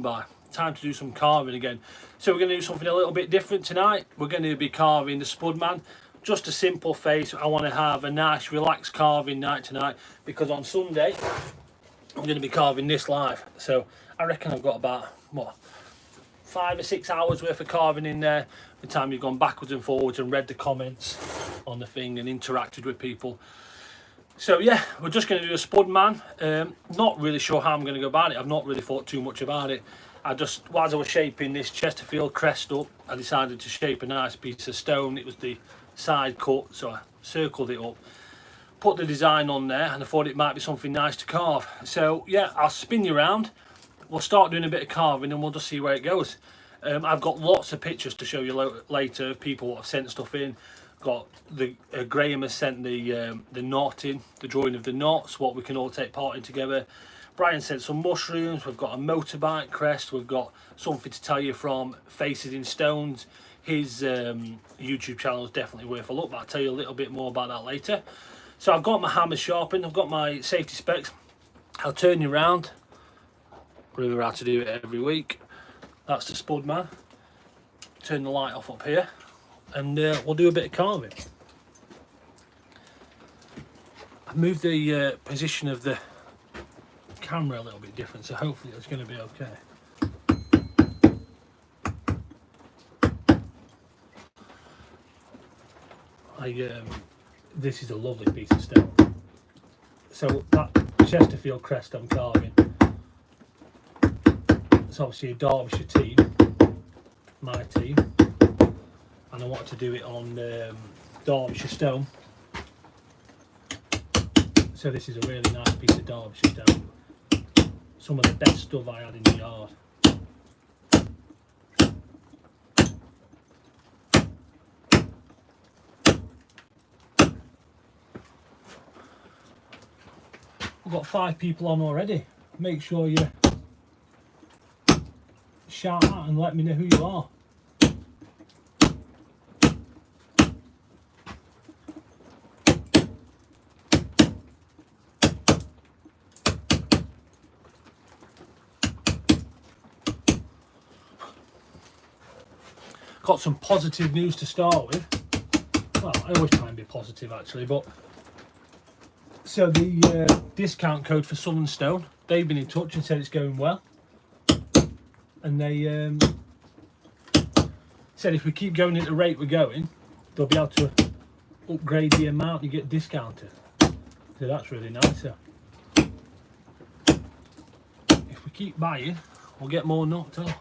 by. Time to do some carving again. So we're going to do something a little bit different tonight. We're going to be carving the Spudman. Just a simple face. I want to have a nice relaxed carving night tonight, because on Sunday I'm going to be carving this live. So I reckon I've got about, what, 5 or 6 hours worth of carving in there. By the time you've gone backwards and forwards and read the comments on the thing and interacted with people. So yeah, we're just going to do a Spudman. Not really sure how I'm going to go about it. I've not really thought too much about it. I just, whilst I was shaping this Chesterfield crest up, I decided to shape a nice piece of stone. It was the side cut, so I circled it up, put the design on there, and I thought it might be something nice to carve. So yeah, I'll spin you around. We'll start doing a bit of carving and we'll just see where it goes. I've got lots of pictures to show you later of people that have sent stuff in. Got the Graham has sent the knot in, the drawing of the knots, what we can all take part in together. Brian sent some mushrooms. We've got a motorbike crest. We've got something to tell you from Faces in Stones. His YouTube channel is definitely worth a look, but I'll tell you a little bit more about that later. So I've got my hammer sharpened. I've got my safety specs. I'll turn you around. Remember how to do it every week. That's the Spudman. Turn the light off up here, and we'll do a bit of carving. I've moved the position of the camera a little bit different, so hopefully it's going to be okay. This is a lovely piece of stone. So that Chesterfield crest I'm carving, it's obviously a Derbyshire team, my team, and I wanted to do it on Derbyshire stone. So this is a really nice piece of Derbyshire stone. Some of the best stuff I had in the yard. We've got 5 people on already. Make sure you shout out and let me know who you are. Got some positive news to start with. Well, I always try and be positive actually, but so the discount code for Southern Stone, they've been in touch and said it's going well, and they said if we keep going at the rate we're going, they'll be able to upgrade the amount you get discounted. So that's really nice. So if we keep buying, we'll get more knocked off.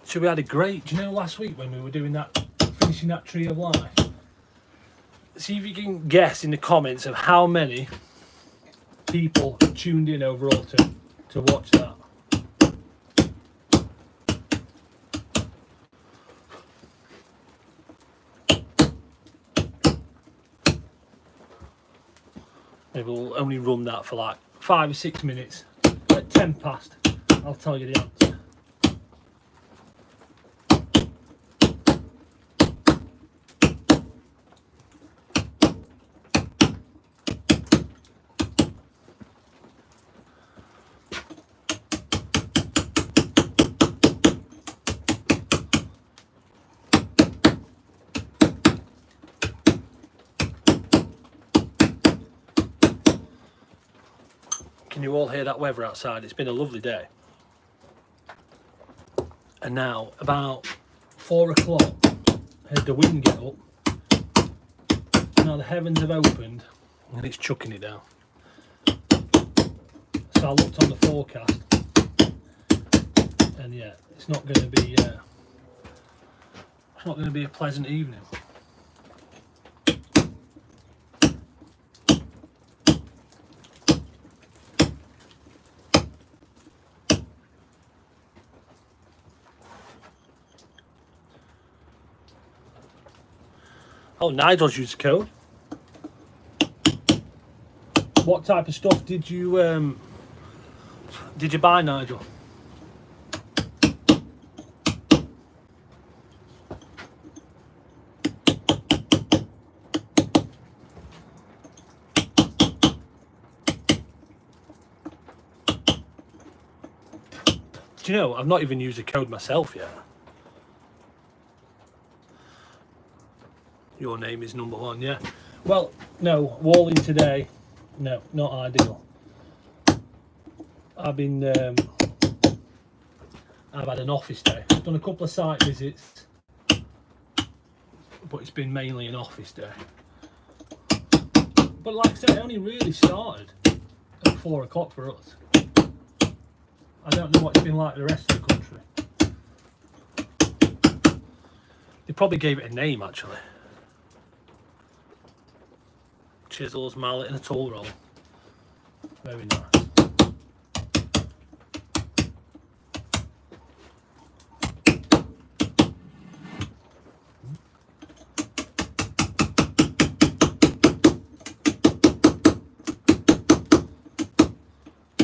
So we had a great, do you know last week when we were doing that, finishing that Tree of Life? See if you can guess in the comments of how many people tuned in overall to watch that. Maybe we'll only run that for like 5 or 6 minutes. At 10 past, I'll tell you the answer. Can you all hear that weather outside? It's been a lovely day. And now, about 4 o'clock, I heard the wind get up. Now the heavens have opened and it's chucking it down. So I looked on the forecast, and yeah, it's not going to be a pleasant evening. Oh, Nigel's used a code. What type of stuff did you Did you buy, Nigel? Do you know, I've not even used the code myself yet. Your name is number one, yeah. Well, no, walling today, no, not ideal. I've had an office day. I've done a couple of site visits, but it's been mainly an office day. But like I said, it only really started at 4 o'clock for us. I don't know what it's been like the rest of the country. They probably gave it a name, actually. Chisels, mallet and a tool roll. Very nice.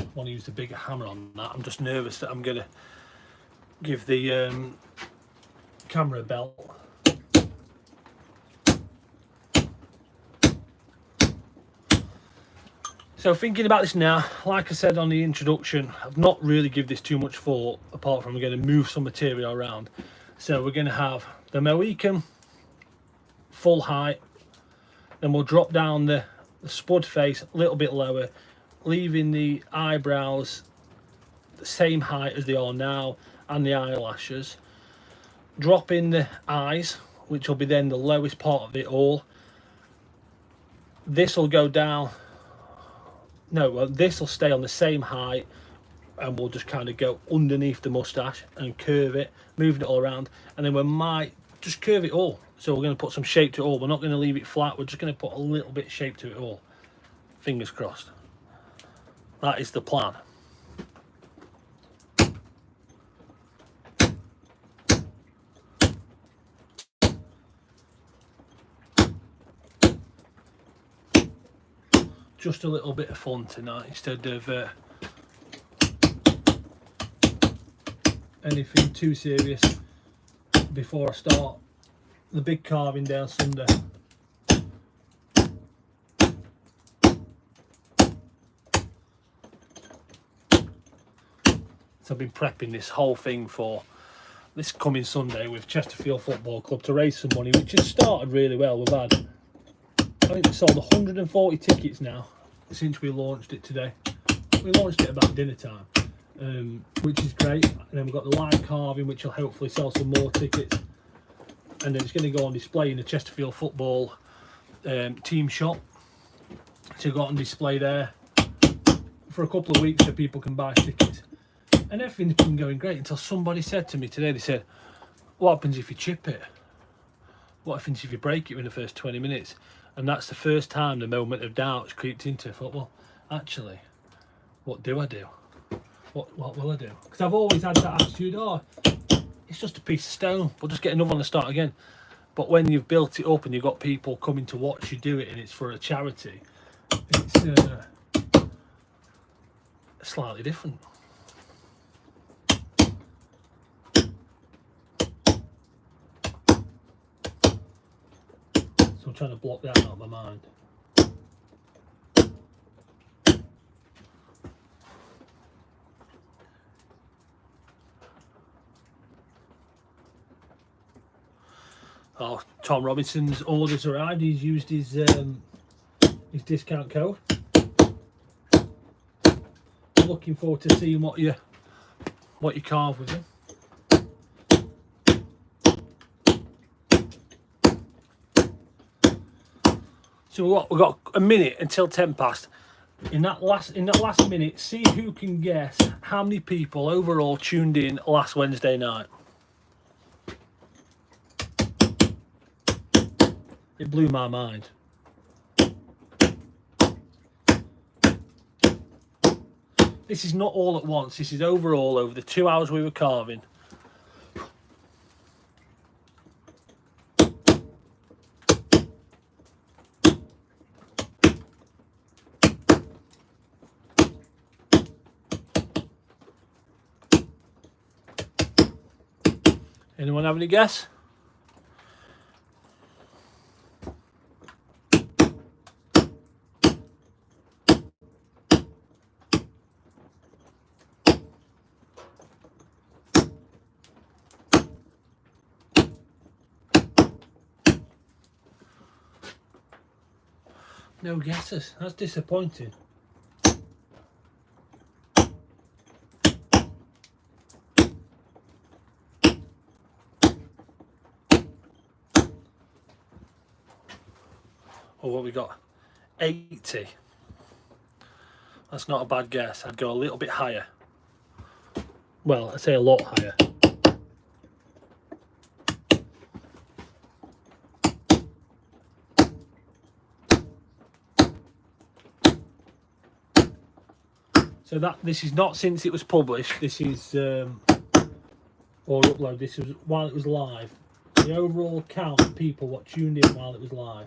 I want to use the bigger hammer on that. I'm just nervous that I'm going to give the camera a belt. So thinking about this now, like I said on the introduction, I've not really given this too much thought, apart from we're going to move some material around. So we're going to have the Mohican full height, then we'll drop down the spud face a little bit lower, leaving the eyebrows the same height as they are now, and the eyelashes. Drop in the eyes, which will be then the lowest part of it all. This will go down. No, well, this will stay on the same height, and we'll just kind of go underneath the moustache and curve it, moving it all around, and then we might just curve it all. So we're going to put some shape to it all. We're not going to leave it flat. We're just going to put a little bit of shape to it all. Fingers crossed. That is the plan. Just a little bit of fun tonight instead of anything too serious before I start the big carving day on Sunday. So I've been prepping this whole thing for this coming Sunday with Chesterfield Football Club to raise some money, which has started really well. We've had, I think we sold 140 tickets now since we launched it today. We launched it about dinner time, which is great. And then we've got the live carving, which will hopefully sell some more tickets. And then it's going to go on display in the Chesterfield Football team shop. So go on display there for a couple of weeks so people can buy tickets. And everything's been going great until somebody said to me today, they said, what happens if you chip it? What happens if you break it in the first 20 minutes? And that's the first time the moment of doubt's creeped into it. I thought, well, actually, what do I do? What will I do? Because I've always had that attitude, oh, it's just a piece of stone. We'll just get another one and start again. But when you've built it up and you've got people coming to watch you do it and it's for a charity, it's slightly different. So I'm trying to block that out of my mind. Oh, Tom Robinson's orders arrived. He's used his discount code. I'm looking forward to seeing what you carve with him. So we've got a minute until 10 past. In that last minute, see who can guess how many people overall tuned in last Wednesday night. It blew my mind. This is not all at once. This is overall over the 2 hours we were carving. Anyone have any guess? No guesses. That's disappointing. Oh, what we got? 80. That's not a bad guess. I'd go a little bit higher. Well, I'd say a lot higher. So this is not since it was published. This is or upload. This was while it was live. The overall count of people what tuned in while it was live.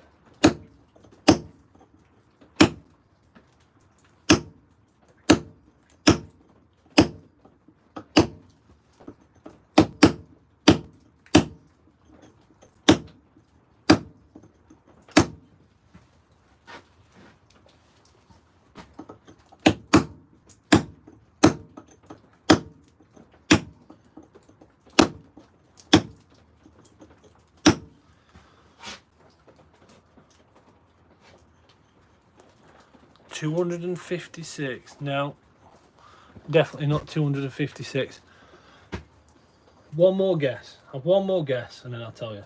$256. No, definitely not 256. One more guess. Have one more guess, and then I'll tell you.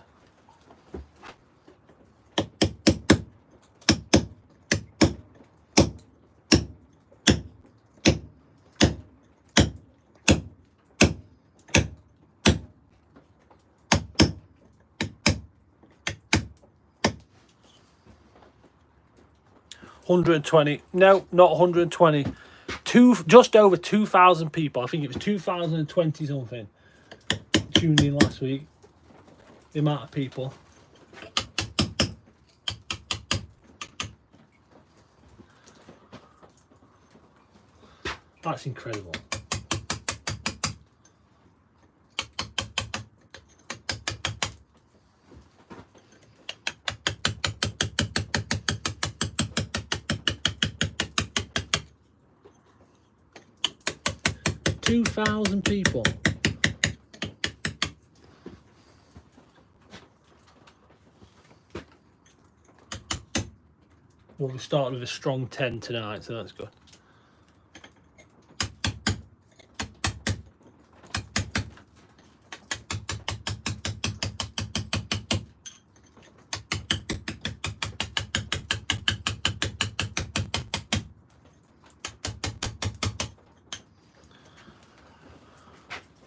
$120. No, not 120. Just over 2,000 people. I think it was 2,020 something tuned in last week. The amount of people. That's incredible. $2,000 people. Well, we started with a strong 10 tonight, so that's good.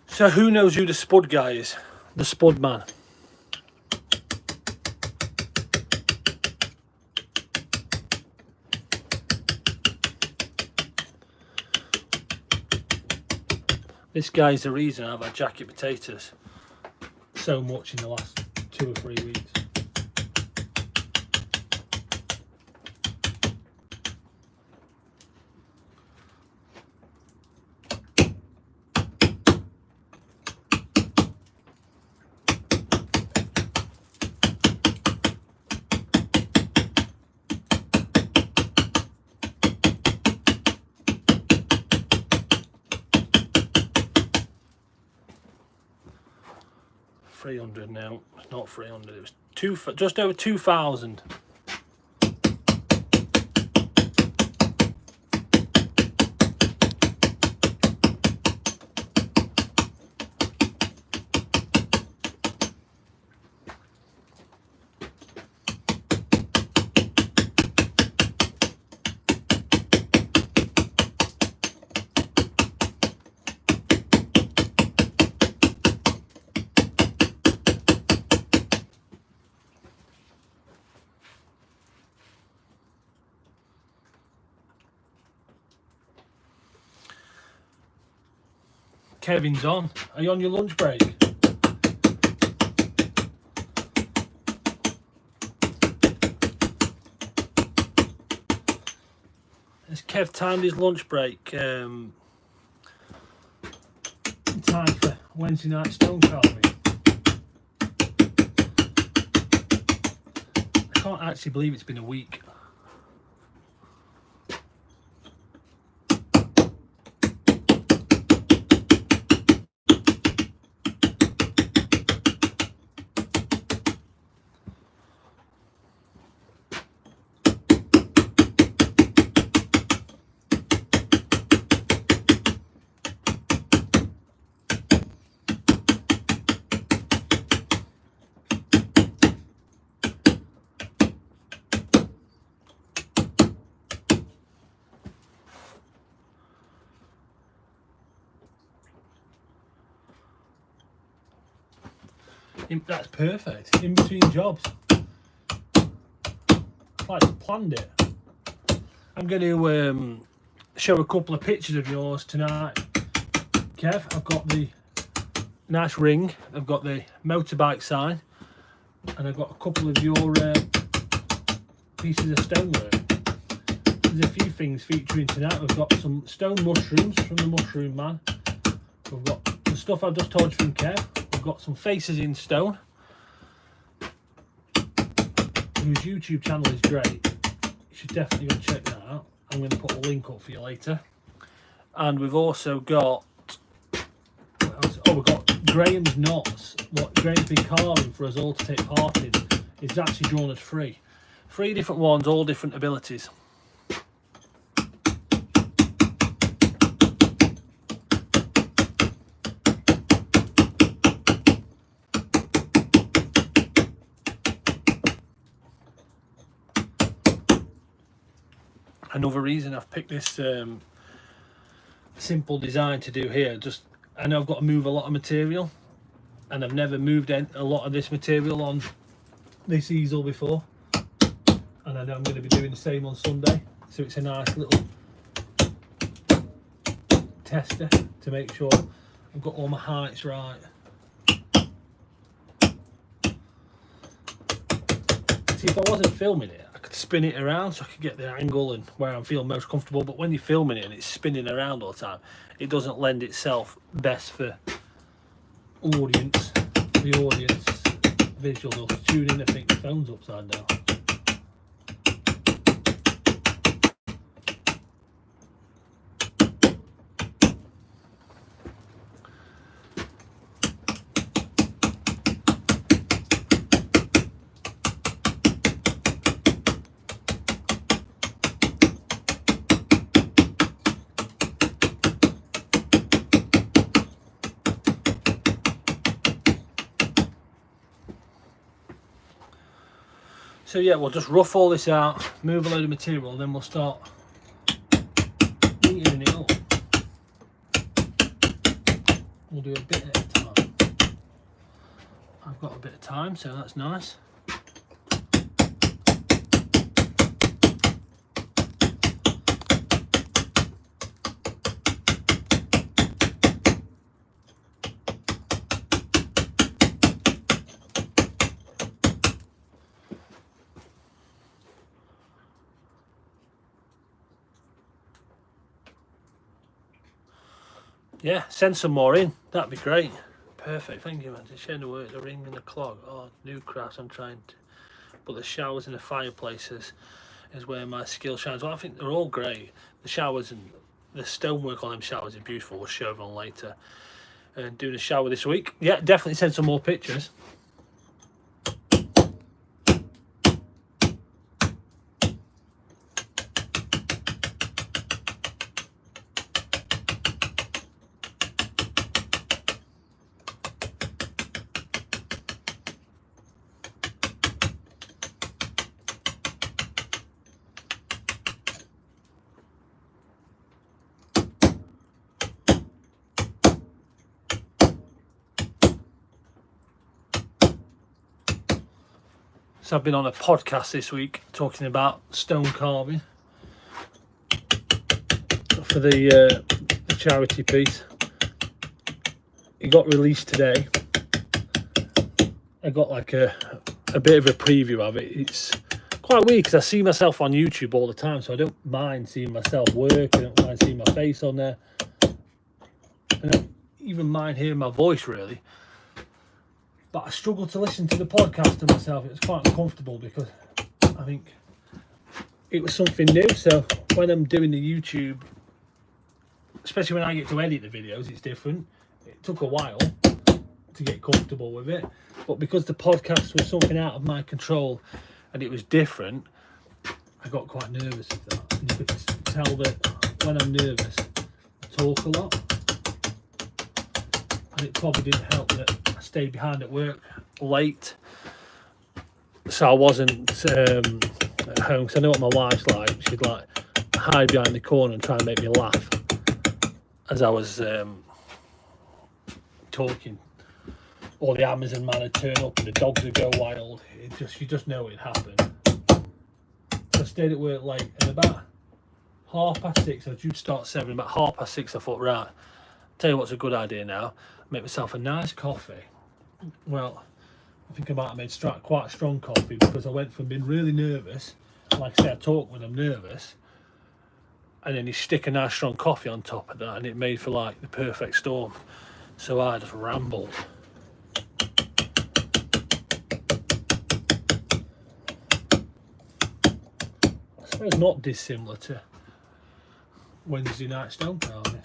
So who knows who the Spud guy is? The Spudman. This guy's the reason I've had jacket potatoes so much in the last 2 or 3 weeks. $300 now. It's not 300. It was just over 2,000. Kevin's on. Are you on your lunch break? Has Kev timed his lunch break? Time for Wednesday night stone carving. can't actually believe it's been a week. That's perfect. In between jobs. Like planned it. I'm going to show a couple of pictures of yours tonight, Kev. I've got the nice ring. I've got the motorbike sign. And I've got a couple of your pieces of stonework. There's a few things featuring tonight. We've got some stone mushrooms from the Mushroom Man. We've got the stuff I've just told you from Kev. We've got some faces in stone, whose YouTube channel is great. You should definitely go and check that out. I'm going to put a link up for you later. And we've also got, we've got Graham's knots. What Graham's been carving for us all to take part in. He's actually drawn us three different ones, all different abilities. Another reason I've picked this simple design to do here, just I know I've got to move a lot of material, and I've never moved a lot of this material on this easel before, and I know I'm going to be doing the same on Sunday, so it's a nice little tester to make sure I've got all my heights right. See, if I wasn't filming it, I could spin it around so I could get the angle and where I'm feeling most comfortable, but when you're filming it and it's spinning around all the time, it doesn't lend itself best for the audience visual. They'll tune in and think the phone's upside down. So yeah, we'll just rough all this out, move a load of material, then we'll start neatening it up. We'll do a bit at a time. I've got a bit of time, so that's nice. Yeah, send some more in. That'd be great. Perfect. Thank you, man. To share the work, the ring and the clog. Oh, new crafts. I'm trying to. But the showers and the fireplaces is where my skill shines. Well, I think they're all great. The showers and the stonework on them showers is beautiful. We'll show them later. And doing a shower this week. Yeah, definitely send some more pictures. So I've been on a podcast this week talking about stone carving for the charity piece. It got released today. I got like a bit of a preview of it. It's quite weird because I see myself on YouTube all the time, so I don't mind seeing myself work. I don't mind seeing my face on there. I don't even mind hearing my voice really. But I struggled to listen to the podcast to myself. It was quite uncomfortable because I think it was something new. So when I'm doing the YouTube, especially when I get to edit the videos, it's different. It took a while to get comfortable with it, but because the podcast was something out of my control and it was different, I got quite nervous of that. And you could tell that when I'm nervous, I talk a lot, and it probably didn't help that I stayed behind at work late, so I wasn't at home. Because I know what my wife's like. She'd like hide behind the corner and try and make me laugh as I was talking. Or the Amazon man would turn up and the dogs would go wild. You just know it'd happen. So I stayed at work late, and about 6:30, I was due to start 7, about 6:30 I thought, right, tell you what's a good idea now, make myself a nice coffee. Well, I think I might have made quite a strong coffee, because I went from being really nervous, like I say, I talk when I'm nervous, and then you stick a nice strong coffee on top of that, and it made for like the perfect storm. So I just rambled. I suppose not dissimilar to Wednesday night stone carving.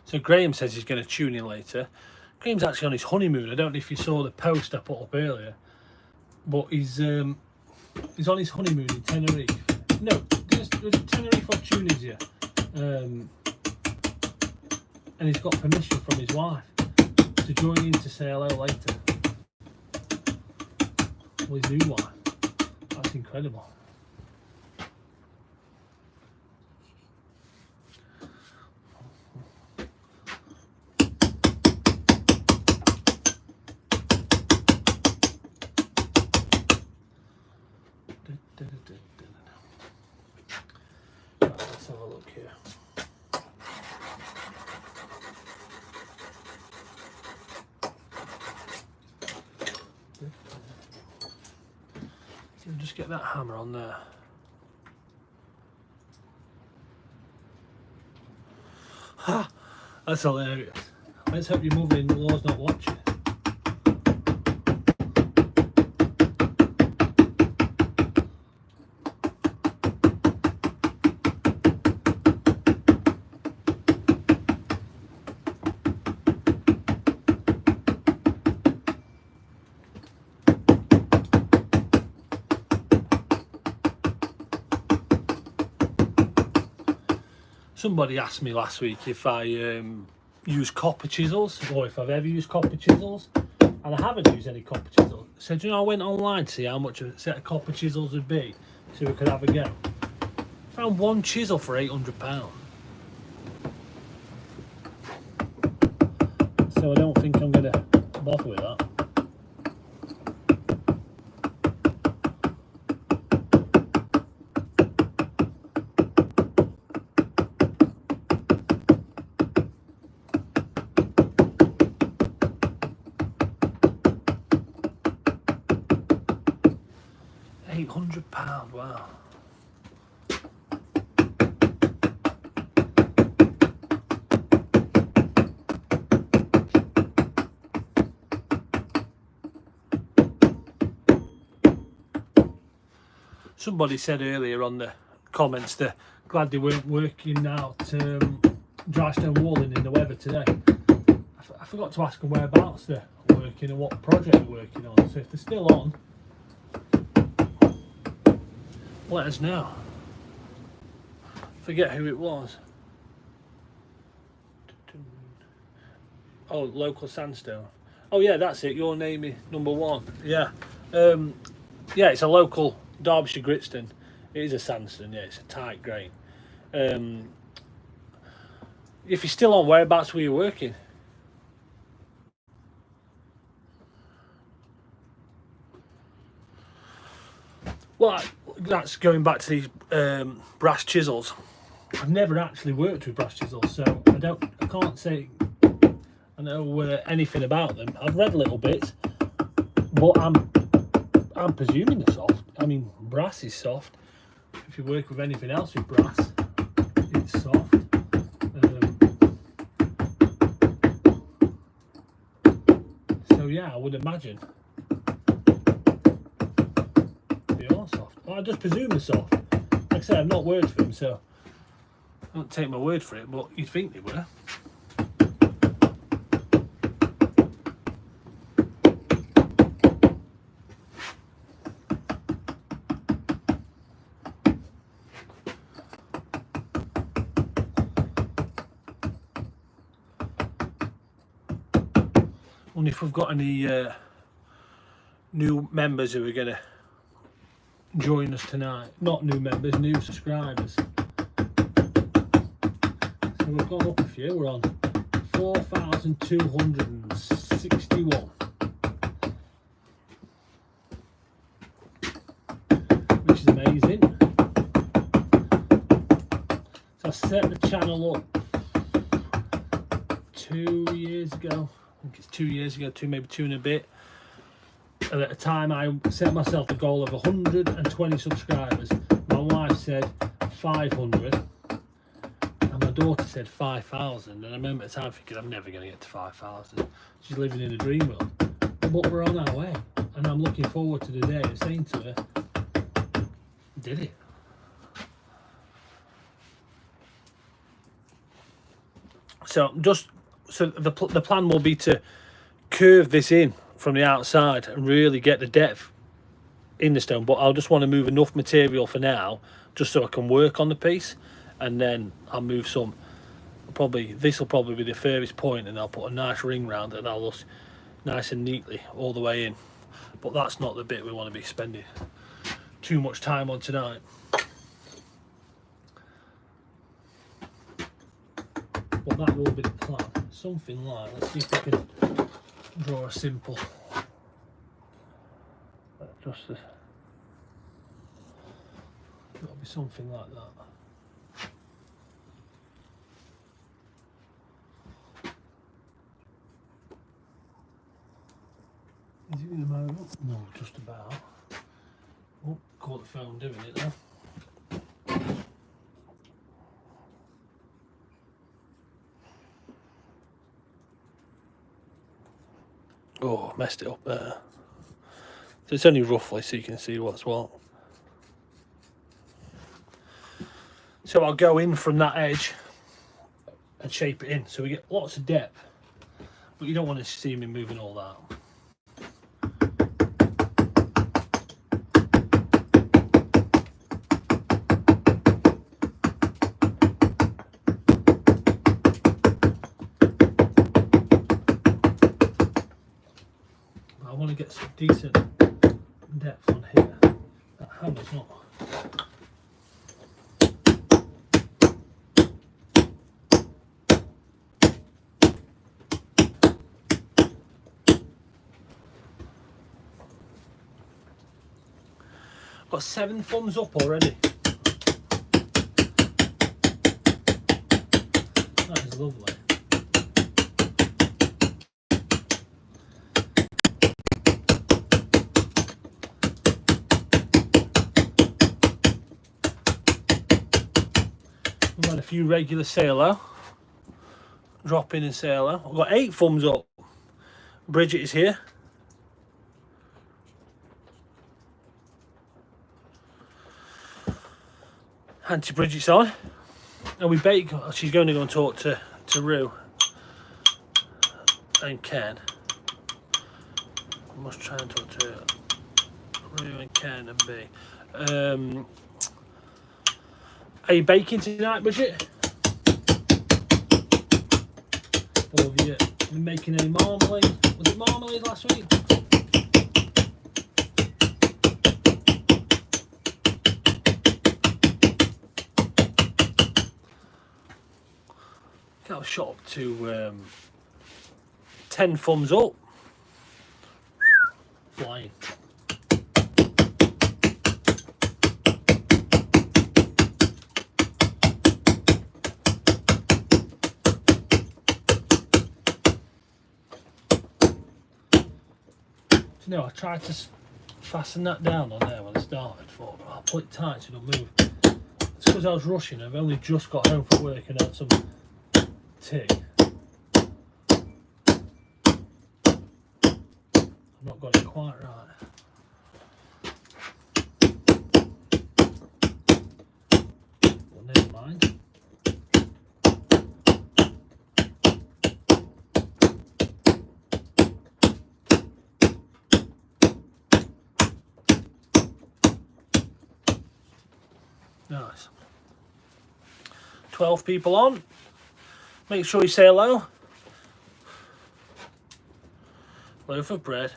So Graham says he's going to tune in later. Graham's actually on his honeymoon. I don't know if you saw the post I put up earlier, but he's on his honeymoon in Tenerife. No, there's Tenerife or Tunisia, and he's got permission from his wife to join in to say hello later with his new wife. That's incredible. Let's have a look here. So just get that hammer on there. Ha! That's hilarious. Let's hope your mother-in-law's not watching. Somebody asked me last week if I use copper chisels, or if I've ever used copper chisels, and I haven't used any copper chisels. So do you know, I went online to see how much a set of copper chisels would be, so we could have a go. Found one chisel for £800. So I don't think I'm going to bother with that. £800, wow. Somebody said earlier on the comments that glad they weren't working out dry stone walling in the weather today. I forgot to ask them whereabouts the working and what project we're working on. So if they're still on, let us know. Forget who it was. Oh, local sandstone. Oh yeah, that's it. Your name is number 1. Yeah. Yeah, it's a local Derbyshire gritstone. It is a sandstone. Yeah, it's a tight grain. If you're still on, whereabouts were you working? Well, that's going back to these brass chisels. I've never actually worked with brass chisels, so I can't say I know anything about them. I've read little bits, but I'm presuming they're soft. I mean, brass is soft. If you work with anything else with brass, it's soft. So yeah, I would imagine they are soft. Well, I just presume they're soft. Like I said, I've not worked with them, so I don't take my word for it, but you'd think they were. And if we've got any new members who are going to join us tonight, not new members, new subscribers. So we've gone up a few, we're on 4,261, which is amazing. So I set the channel up 2 years ago. I think it's 2 years ago, maybe 2 and a bit. And at the time I set myself the goal of 120 subscribers. My wife said 500 and my daughter said 5,000, and I remember at the time thinking I'm never going to get to 5,000. She's living in a dream world, but we're on our way, and I'm looking forward to the day of saying to her, did it. So the plan will be to curve this in from the outside and really get the depth in the stone, but I'll just want to move enough material for now just so I can work on the piece, and then I'll move some. This will probably be the furthest point, and I'll put a nice ring round it, and I'll just nice and neatly all the way in. But that's not the bit we want to be spending too much time on tonight. But that will be the plan. Something like, let's see if we can draw a simple. Just this. It'll be something like that. Is it going to move up? No, just about. Oh, caught the phone doing it now. Oh, messed it up there. So it's only roughly so you can see what's what. So I'll go in from that edge and shape it in so we get lots of depth, but you don't want to see me moving all that. I want to get some decent depth on here. That hammer's not. Got 7 thumbs up already. That is lovely. We've had a few regular sailor, drop in and sailor. I've got 8 thumbs up. Bridget is here. Auntie Bridget's on. And we bake. She's going to go and talk to Rue and Ken. I must try and talk to Rue and Ken and B. Are you baking tonight, Bridget? Or have you been making any marmalade? Was it marmalade last week? I was shot up to 10 thumbs up. Flying. You know, I tried to fasten that down on there when I started, but I'll put it tight so it don't move. It's because I was rushing. I've only just got home from work and had some tea. I've not got it quite right. Well, never mind. Nice. 12 people on. Make sure you say hello. Loaf of bread.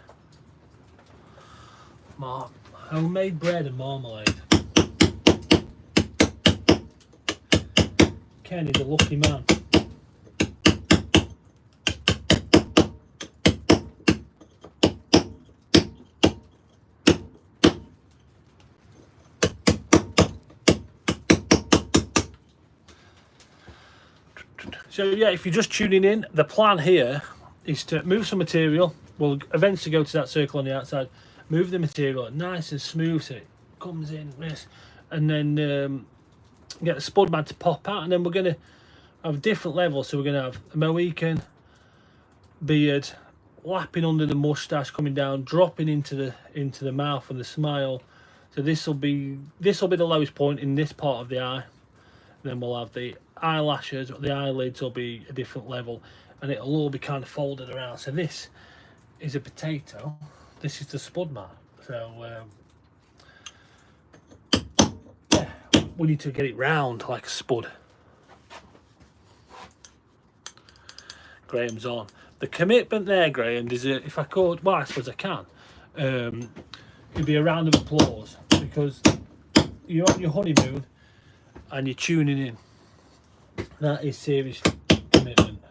Homemade bread and marmalade. Ken is a lucky man. So yeah, if you're just tuning in, the plan here is to move some material. We'll eventually go to that circle on the outside, move the material nice and smooth so it comes in this, and then get the Spudman to pop out, and then we're going to have different levels. So we're going to have a Mohican, beard, lapping under the moustache, coming down, dropping into the mouth and the smile. So this will be the lowest point in this part of the eye. And then we'll have the eyelashes, the eyelids will be a different level, and it'll all be kind of folded around. So this is a potato, this is the Spudman. So yeah, we need to get it round like a spud. Graham's on. The commitment there, Graham, is if I could, well, I suppose I can, it'd be a round of applause, because you're on your honeymoon and you're tuning in. That is serious commitment.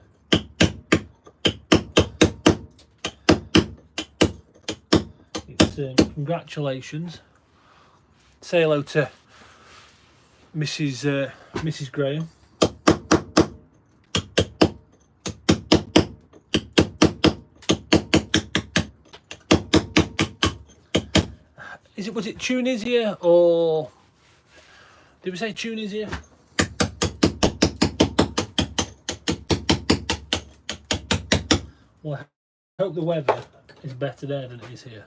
It's congratulations. Say hello to Mrs. Graham. Was it Tunisia, or did we say Tunisia? Well, I hope the weather is better there than it is here.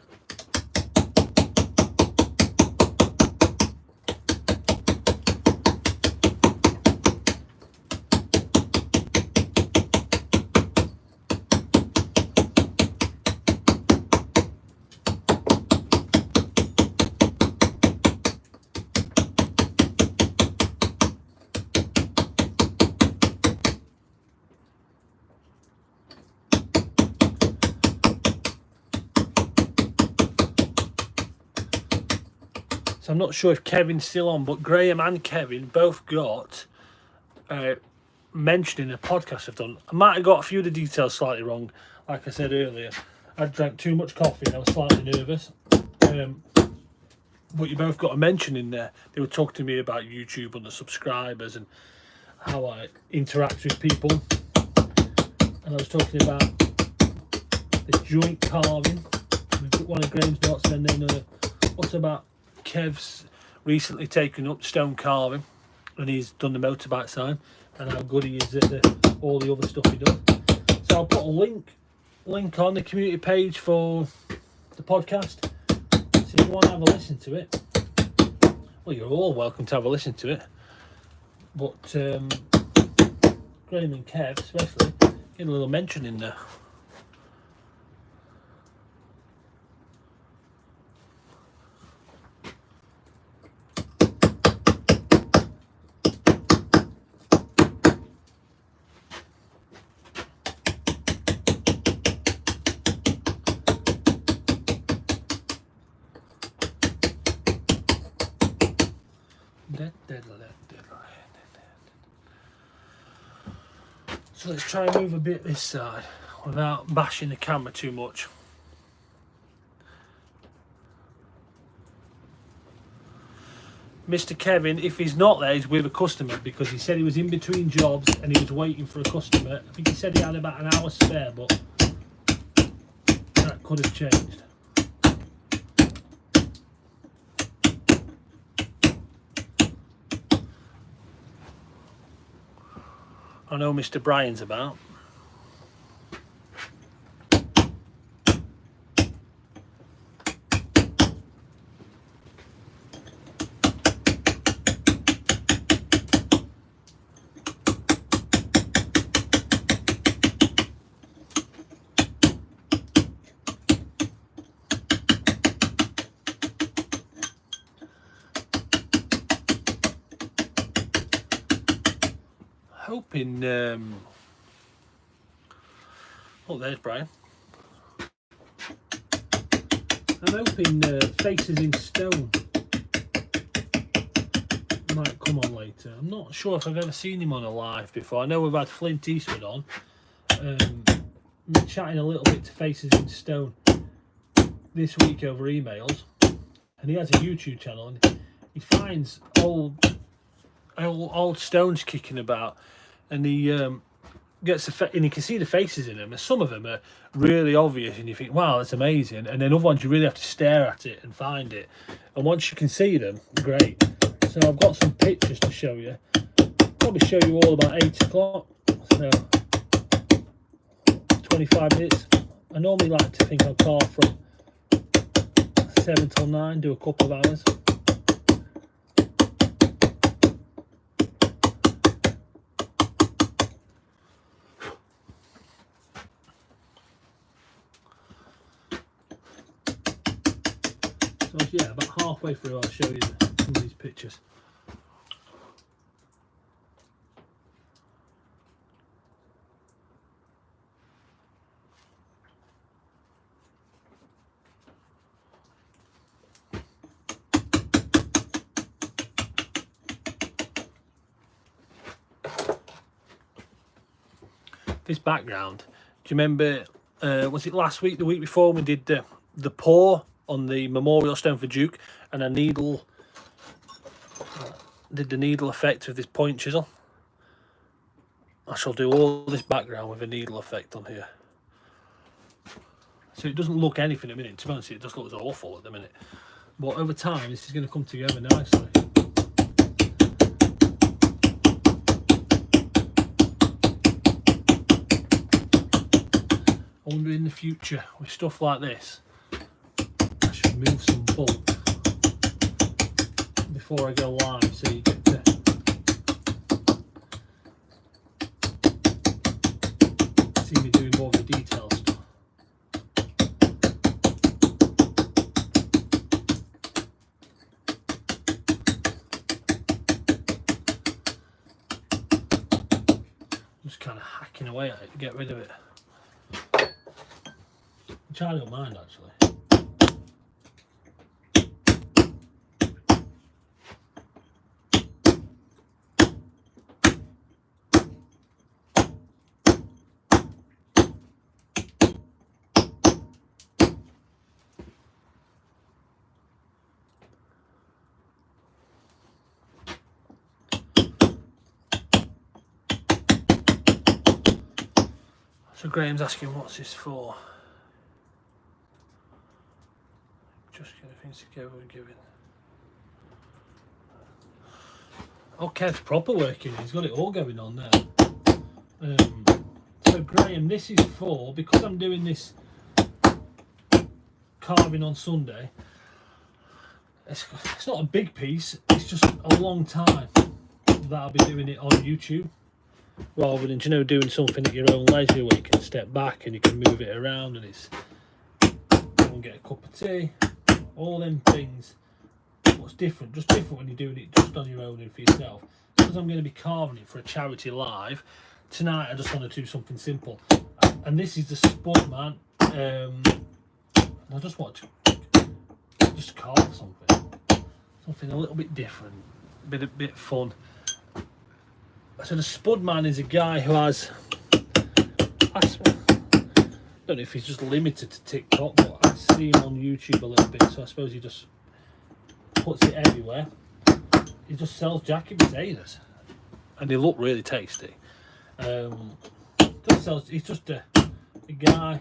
So I'm not sure if Kevin's still on, but Graham and Kevin both got mentioned in a podcast I've done. I might have got a few of the details slightly wrong. Like I said earlier, I drank too much coffee and I was slightly nervous. But you both got a mention in there. They were talking to me about YouTube and the subscribers and how I interact with people. And I was talking about the joint carving. We put one of Graham's knots, and then also about Kev's recently taken up stone carving, and he's done the motorbike sign, and how good he is at all the other stuff he does. So I'll put a link on the community page for the podcast. So if you want to have a listen to it, well, you're all welcome to have a listen to it. But Graham and Kev especially get a little mention in there. So let's try and move a bit this side without bashing the camera too much. Mr. Kevin, if he's not there, he's with a customer because he said he was in between jobs and he was waiting for a customer. I think he said he had about an hour spare, but that could have changed. I know Mr. Brian's about. Hoping oh, there's Brian. I'm hoping Faces in Stone might come on later. I'm not sure if I've ever seen him on a live before. I know we've had Flint Eastwood on. Been chatting a little bit to Faces in Stone this week over emails, and he has a YouTube channel and he finds old stones kicking about, and he gets and you can see the faces in them, and some of them are really obvious and you think, wow, that's amazing, and then other ones you really have to stare at it and find it, and once you can see them, great. So I've got some pictures to show you. Probably show you all about 8 o'clock, so 25 minutes. I normally like to think I'll carve from 7 till 9, do a couple of hours. So yeah, about halfway through I'll show you some of these pictures. This background, do you remember, was it last week, the week before, we did the pour on the memorial stone for Duke, and a needle, did the needle effect with this point chisel. I shall do all this background with a needle effect on here. So it doesn't look anything at the minute, to be honest, it just looks awful at the minute. But over time, this is going to come together nicely. I wonder in the future, with stuff like this, I should move some bulk before I go live, so you get to see me doing more of the detail stuff. Just kind of hacking away at it to get rid of it. Which I don't mind actually. So Graham's asking what's this for? Just getting things together and giving. Oh, Kev's proper working, he's got it all going on there. So Graham, this is for, because I'm doing this carving on Sunday, it's not a big piece, it's just a long time that I'll be doing it on YouTube, rather than, you know, doing something at your own leisure where you can step back and you can move it around and it's, go and get a cup of tea, all them things. What's different, just different when you're doing it just on your own and for yourself. Because I'm going to be carving it for a charity live tonight, I just want to do something simple, and this is the Spudman. I just want to just carve something a little bit different, bit fun. So the Spudman is a guy who has, I don't know if he's just limited to TikTok, but I see him on YouTube a little bit, so I suppose he just puts it everywhere. He just sells jacket potatoes, and they look really tasty. He's just a guy,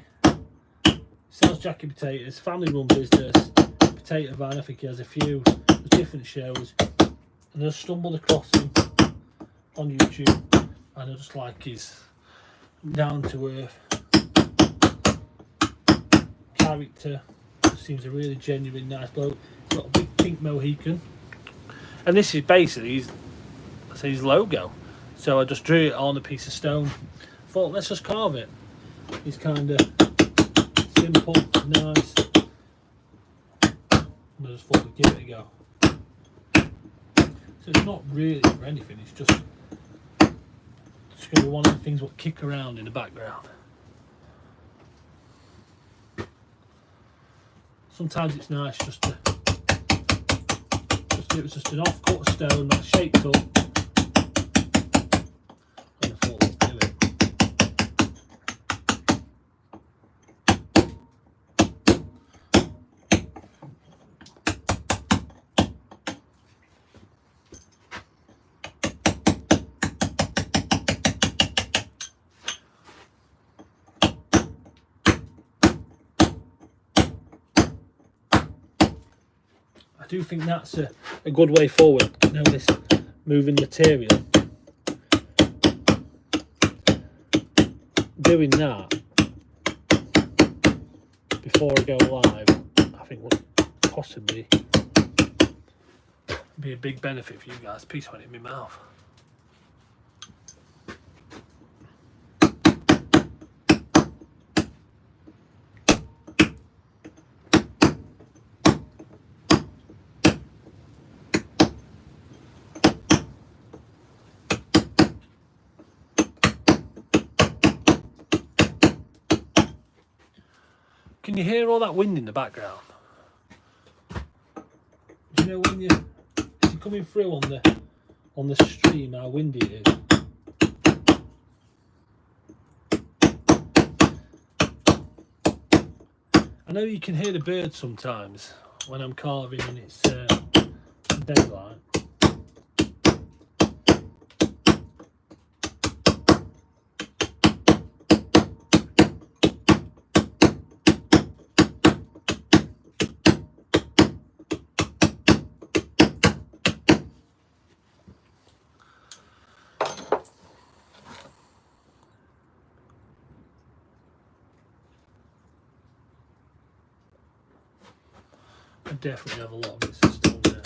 sells jacket potatoes, family run business, potato van. I think he has a few different shows, and I stumbled across him on YouTube, and I just like his down to earth character. Just seems a really genuine, nice bloke. He's got a big pink mohican, and this is basically his logo. So I just drew it on a piece of stone. Thought, let's just carve it. It's kind of simple, nice. And I just thought we'd give it a go. So it's not really for anything. It's just going to be one of the things that kick around in the background. Sometimes it's nice just to it was just an off-cut stone that's shaped up. And I thought, let's do it. I do think that's a good way forward. Now this moving material, doing that before I go live, I think would possibly be a big benefit for you guys. Piece went in my mouth. Can you hear all that wind in the background? Do you know when you're coming through on the stream how windy it is? I know you can hear the birds sometimes when I'm carving and it's daylight. I definitely have a lot of bits of stone there.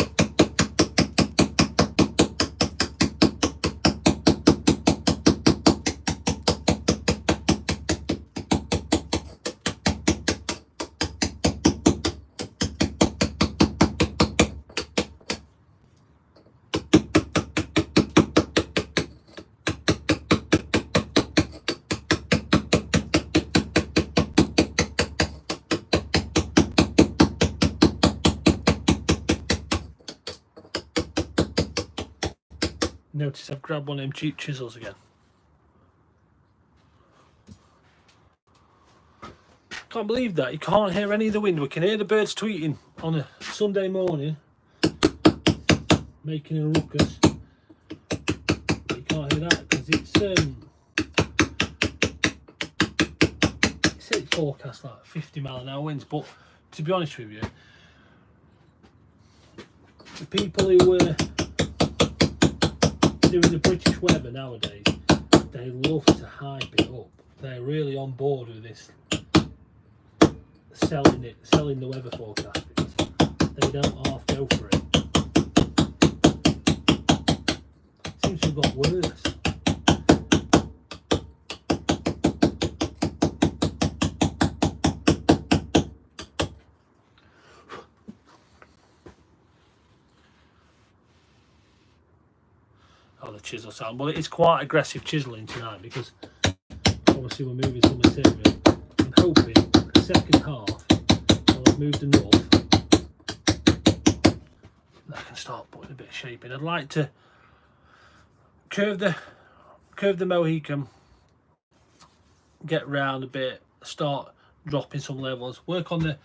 Notice I've grabbed one of them cheap chisels again. Can't believe that. You can't hear any of the wind. We can hear the birds tweeting on a Sunday morning, making a ruckus. But you can't hear that because it's forecast like 50-mile-an-hour winds. But to be honest with you, the people who were doing the British weather nowadays, they love to hype it up. They're really on board with this, selling the weather forecast, because they don't half go for it. Seems to have got worse. Oh, the chisel sound. Well, it is quite aggressive chiselling tonight because obviously we're moving some material. I'm hoping the second half, well, I've moved enough I can start putting a bit of shape in. I'd like to curve the Mohican, get round a bit, start dropping some levels, work on the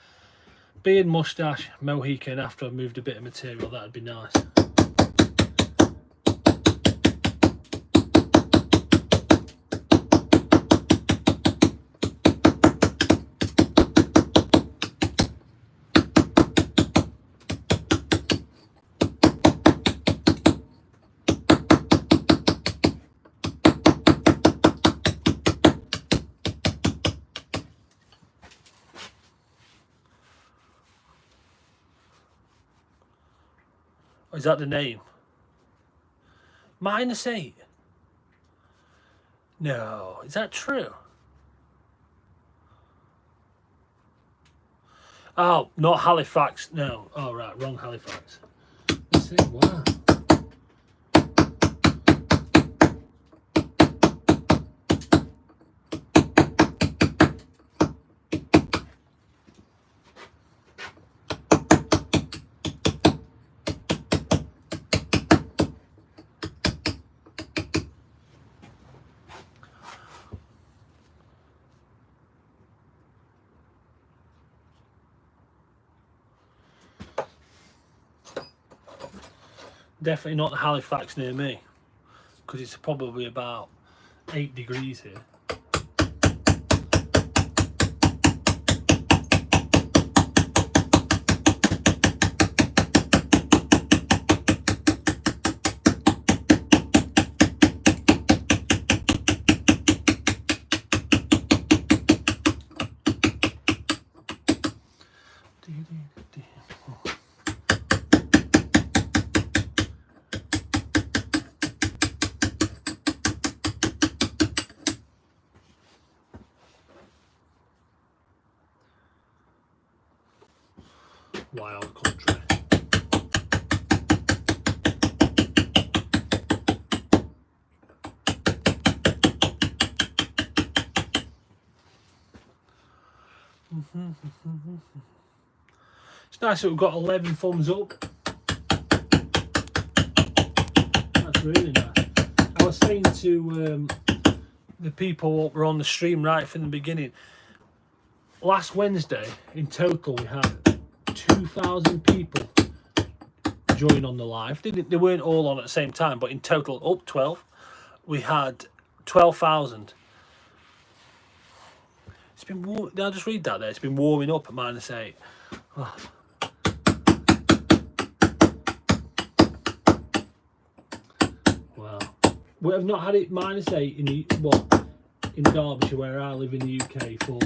beard, moustache, Mohican after I've moved a bit of material. That'd be nice. Is that the name? -8? No, is that true? Oh, not Halifax. No. Oh, right, wrong Halifax. Let's see. Wow. Definitely not the Halifax near me, because it's probably about 8 degrees here. Wild country. It's nice that we've got 11 thumbs up. That's really nice. I was saying to the people that were on the stream right from the beginning, last Wednesday in total we had 2,000 people join on the live. They weren't all on at the same time, but in total, up 12, we had 12,000. It's been warm. I'll just read that there. It's been warming up at -8. Oh. Wow. We have not had it -8 in Derbyshire, where I live in the UK, for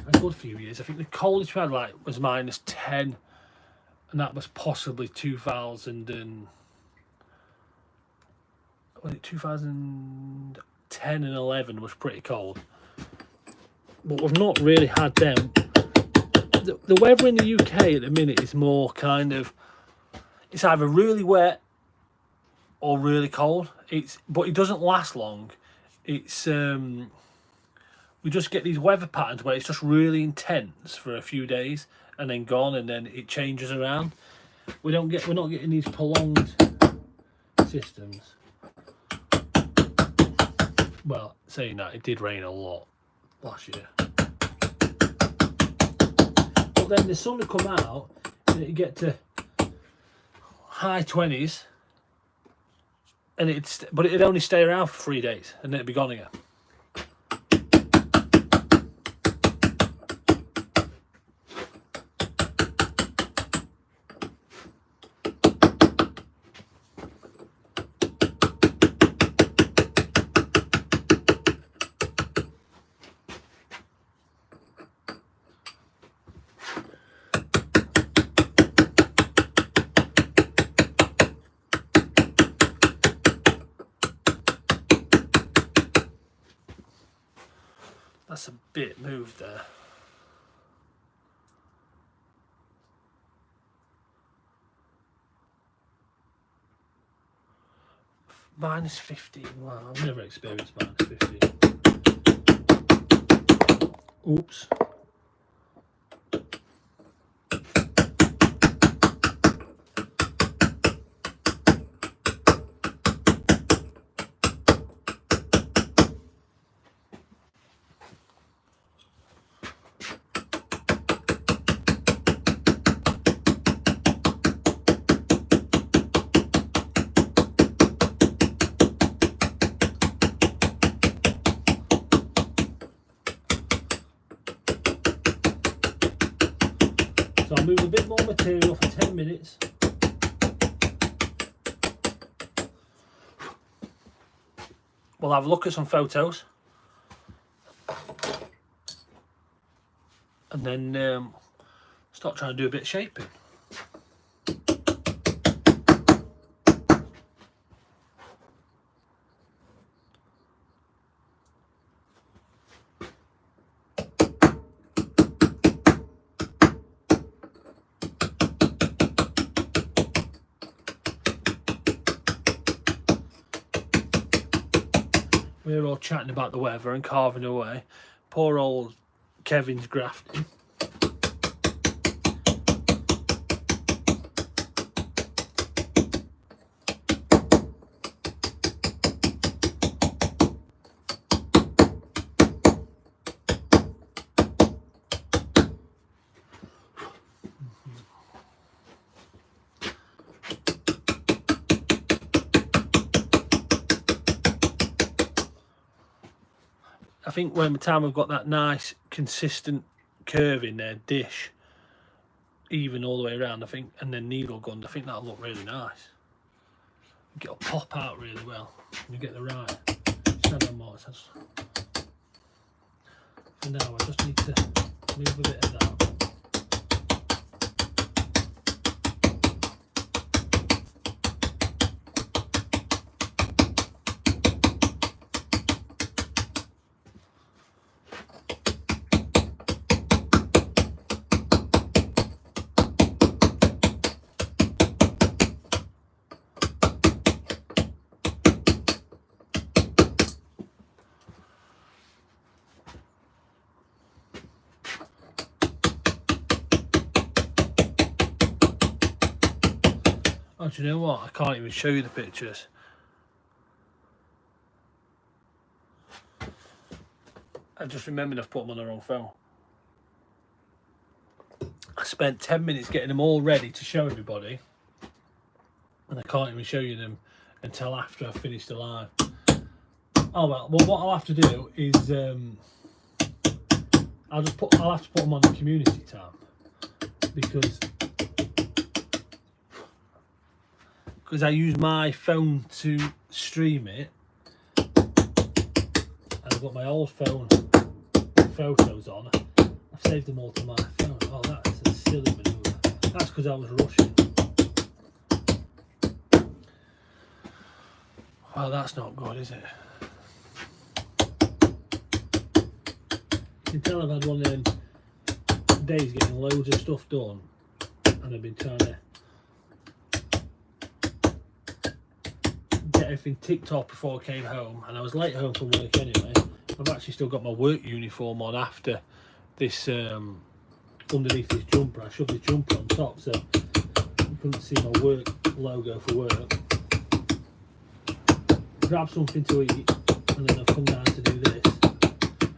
a good few years. I think the coldest we had was -10, and that was possibly 2010 and 11 was pretty cold. But we've not really had them. The weather in the UK at the minute is more kind of, it's either really wet or really cold. But it doesn't last long. It's we just get these weather patterns where it's just really intense for a few days and then gone, and then it changes around. We're not getting these prolonged systems. Well, saying that, it did rain a lot last year. But then the sun would come out and it'd get to high 20s, and it'd only stay around for 3 days and then it'd be gone again. That's a bit moved there. -15. Wow, I've never experienced -15. Oops. remove a bit more material for 10 minutes. We'll have a look at some photos. And then start trying to do a bit of shaping. We're all chatting about the weather and carving away. Poor old Kevin's grafting. I think when the time we've got that nice consistent curve in there, dish, even all the way around, I think, and then needle gunned, I think that'll look really nice. It'll pop out really well. You get the right shadow mortars. For now, I just need to move a bit of that. Oh, do you know what? I can't even show you the pictures. I just remembered I've put them on the wrong phone. I spent 10 minutes getting them all ready to show everybody, and I can't even show you them until after I've finished the live. Oh well, what I'll have to do is I'll have to put them on the community tab because I use my phone to stream it, and I've got my old phone photos on. I've saved them all to my phone. Oh, that's a silly manoeuvre. That's because I was rushing. Well, that's not good, is it? You can tell I've had one of them days getting loads of stuff done, and I've been trying to get everything ticked off before I came home, and I was late home from work anyway. I've actually still got my work uniform on after this, underneath this jumper. I shoved the jumper on top so you couldn't see my work logo for work. Grab something to eat, and then I've come down to do this.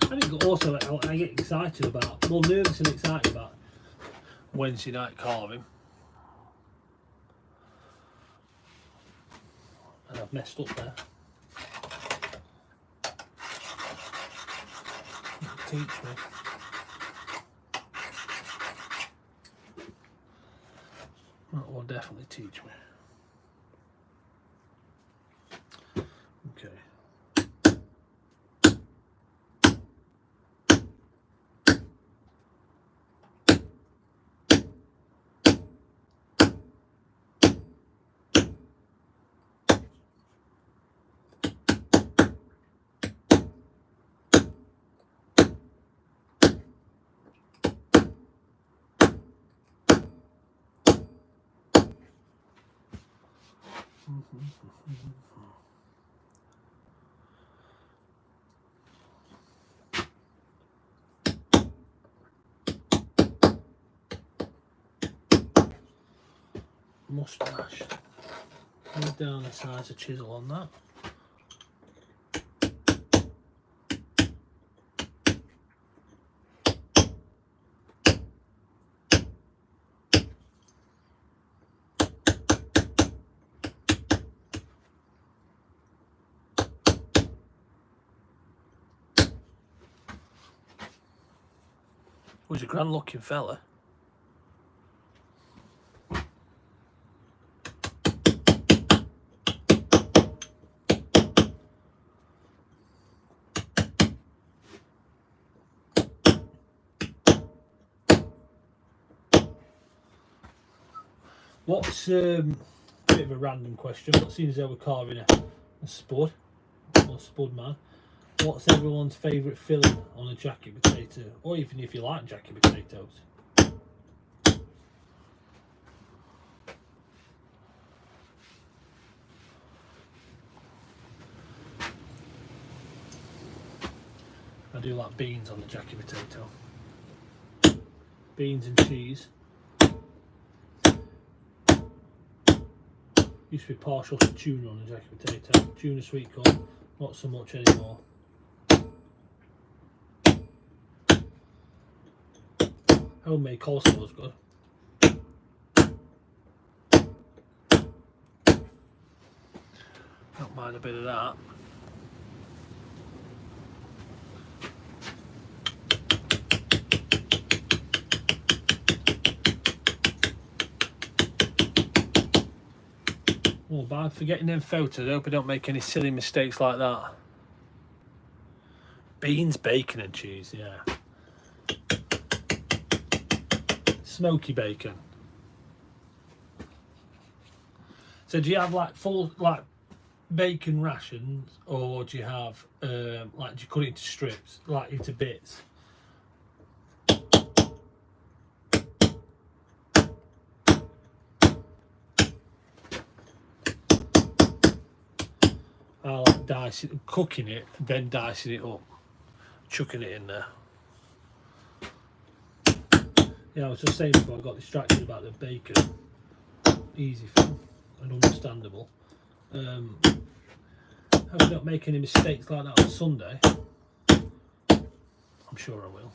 I think also I get excited about, more nervous and excited about Wednesday night carving. And I've messed up there. Teach me. That will definitely teach me. Okay. Mustache. Move down the size of chisel on that. Was a grand looking fella. What's a bit of a random question, but seeing as though we're carving a spud or Spudman, what's everyone's favourite filling on a jacket potato, or even if you like jacket potatoes? I do like beans on the jacket potato. Beans and cheese. Used to be partial to tuna on the jacket potato. Tuna sweet corn, not so much anymore. Homemade coleslaw is good. Don't mind a bit of that. Oh, bad for getting them photos. I hope I don't make any silly mistakes like that. Beans, bacon and cheese, yeah. Smoky bacon. So do you have like full like bacon rations, or do you have like, do you cut it into strips, like into bits? I like dicing, cooking it, then dicing it up, chucking it in there. Yeah, I was just saying before I got distracted about the bacon. Easy thing and understandable. Hope I don't make any mistakes like that on Sunday. I'm sure I will.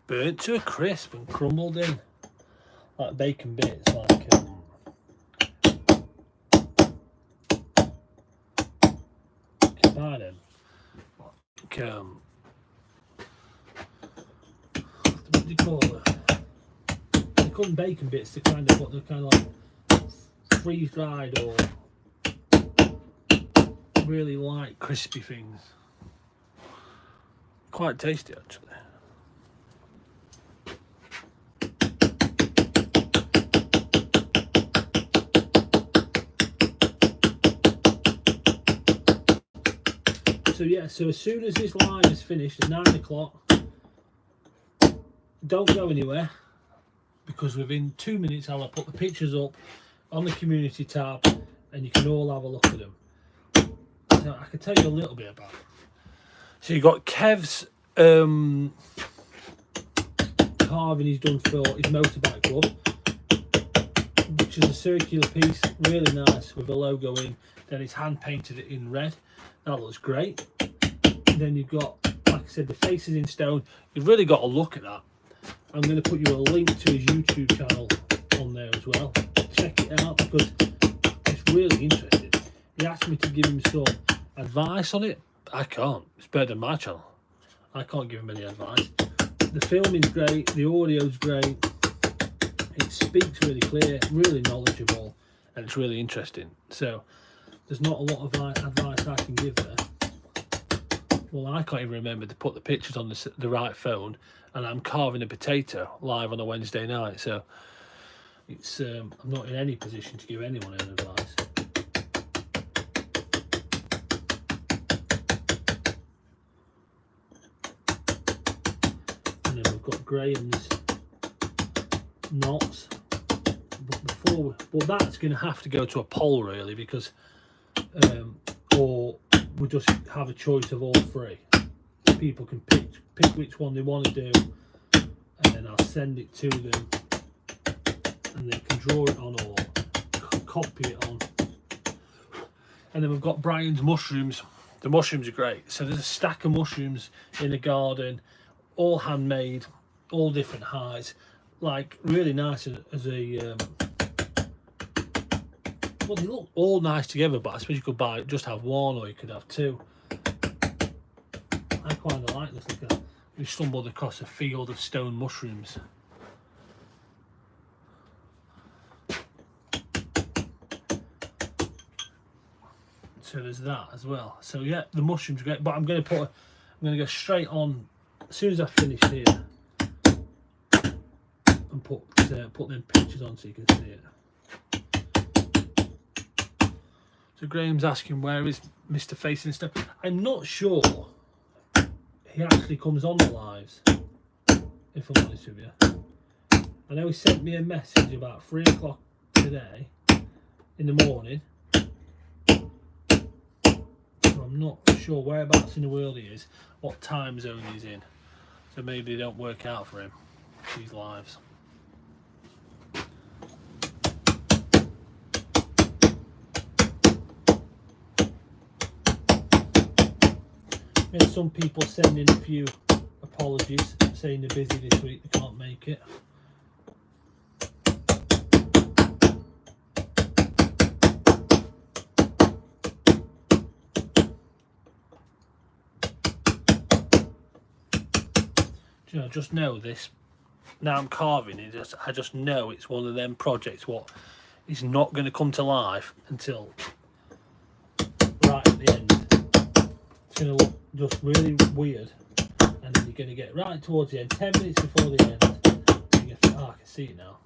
Burnt to a crisp and crumbled in like bacon bits, like buy them. Like, what do you call it? They call them bacon bits. They're kind of what they're kind of like freeze dried or really light crispy things. Quite tasty actually. So yeah, so as soon as this live is finished at 9 o'clock, don't go anywhere, because within 2 minutes I'll put the pictures up on the community tab and you can all have a look at them. So I can tell you a little bit about it. So you've got Kev's carving he's done for his motorbike club, which is a circular piece, really nice with a logo in. Then he's hand painted it in red. That looks great. And then you've got, like I said, the faces in stone. You've really got to look at that. I'm going to put you a link to his YouTube channel on there as well. Check it out because it's really interesting. He asked me to give him some advice on it. I can't. It's better than my channel. I can't give him any advice. The filming's great. The audio's great. It speaks really clear, really knowledgeable, and it's really interesting. So there's not a lot of advice I can give there. Well, I can't even remember to put the pictures on the right phone, and I'm carving a potato live on a Wednesday night, so it's I'm not in any position to give anyone any advice. And then we've got Graham's knots. But that's going to have to go to a poll really, because or we'll just have a choice of all three. People can pick which one they want to do, and then I'll send it to them and they can draw it on or copy it on. And then we've got Brian's mushrooms. The mushrooms are great. So there's a stack of mushrooms in the garden, all handmade, all different heights, like really nice as a Well, they look all nice together, but I suppose you could just have one, or you could have two. I quite like this. Look at, we stumbled across a field of stone mushrooms. So there's that as well. So yeah, the mushrooms are great, but I'm going to go straight on as soon as I finish here and put them pictures on so you can see it. So Graham's asking, where is Mr. Facing Stone? I'm not sure he actually comes on the lives, if I'm honest with you. I know he sent me a message about 3 o'clock today in the morning. I'm not sure whereabouts in the world he is, what time zone he's in. So maybe they don't work out for him, these lives. We had some people sending a few apologies, saying they're busy this week, they can't make it. You know, just know this. Now I'm carving it. I just know it's one of them projects what is not going to come to life until right at the end. It's going to look just really weird, and then you're going to get right towards the end, 10 minutes before the end. And you think, oh, I can see it now.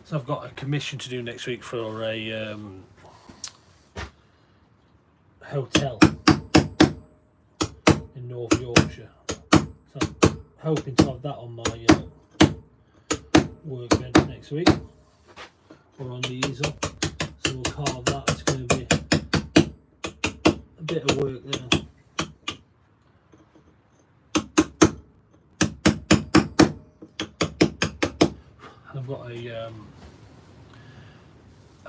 So I've got a commission to do next week for a hotel in North Yorkshire. So I'm hoping to have that on my workbench next week, or on the easel. So we'll carve that. It's going to be a bit of work there. And I've got a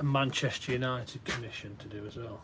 Manchester United commission to do as well.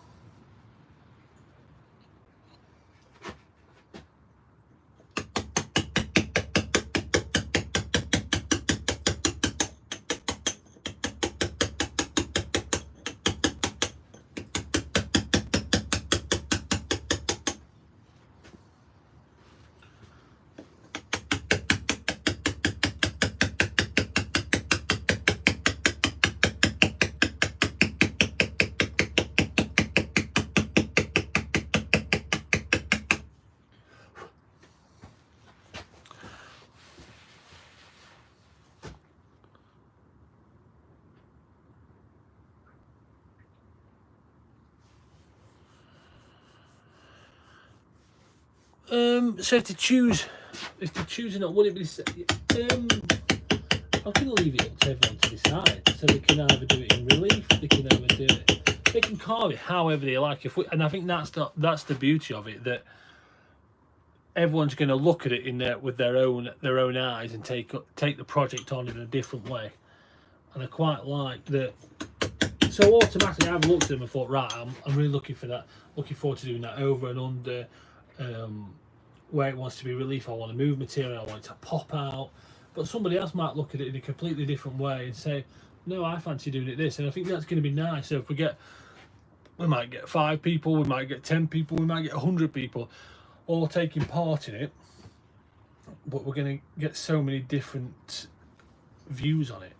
So if to choose or not, would it be? I'm going to leave it up to everyone to decide. So they can either do it in relief, they can either do it, they can carve it however they like. And I think that's the beauty of it, that everyone's going to look at it with their own eyes and take the project on in a different way. And I quite like that. So automatically, I've looked at them and thought, right, I'm really looking forward to doing that over and under. Where it wants to be relief, I want to move material, I want it to pop out. But somebody else might look at it in a completely different way and say, no, I fancy doing it this. And I think that's going to be nice. So if we might get 5 people, we might get 10 people, we might get 100 people all taking part in it, but we're going to get so many different views on it.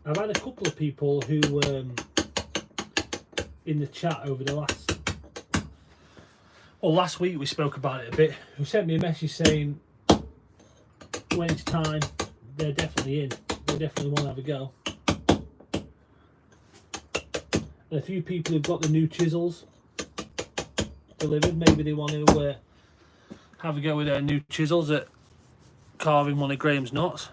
I've had a couple of people who in the chat over the last week we spoke about it a bit, who sent me a message saying when it's time, they're definitely in. They definitely want to have a go. And a few people who've got the new chisels delivered, maybe they want to have a go with their new chisels at carving one of Graham's knots.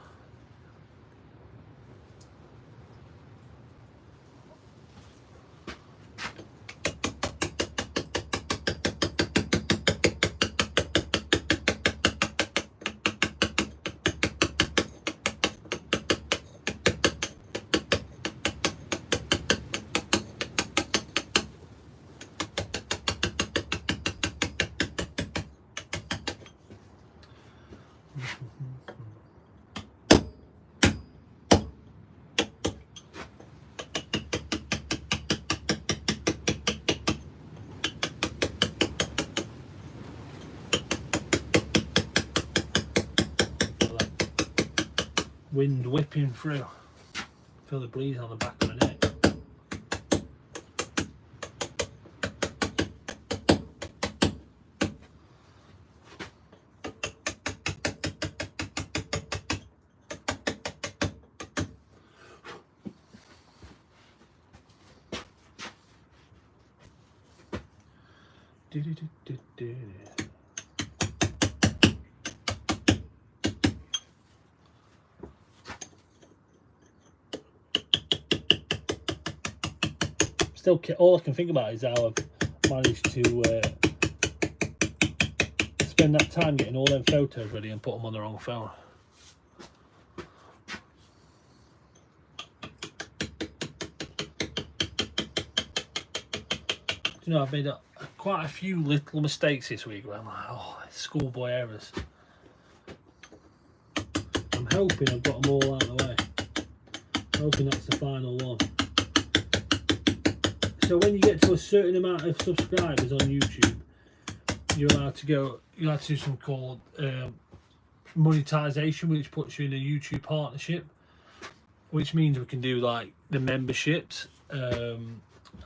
Wind whipping through. Feel the breeze on the back of my neck. Still, all I can think about is how I've managed to spend that time getting all them photos ready and put them on the wrong phone. You know, I've made quite a few little mistakes this week where I'm like, oh, schoolboy errors. I'm hoping I've got them all out of the way. I'm hoping that's the final one. So when you get to a certain amount of subscribers on YouTube, you're allowed to do something called monetization, which puts you in a YouTube partnership, which means we can do like the memberships, and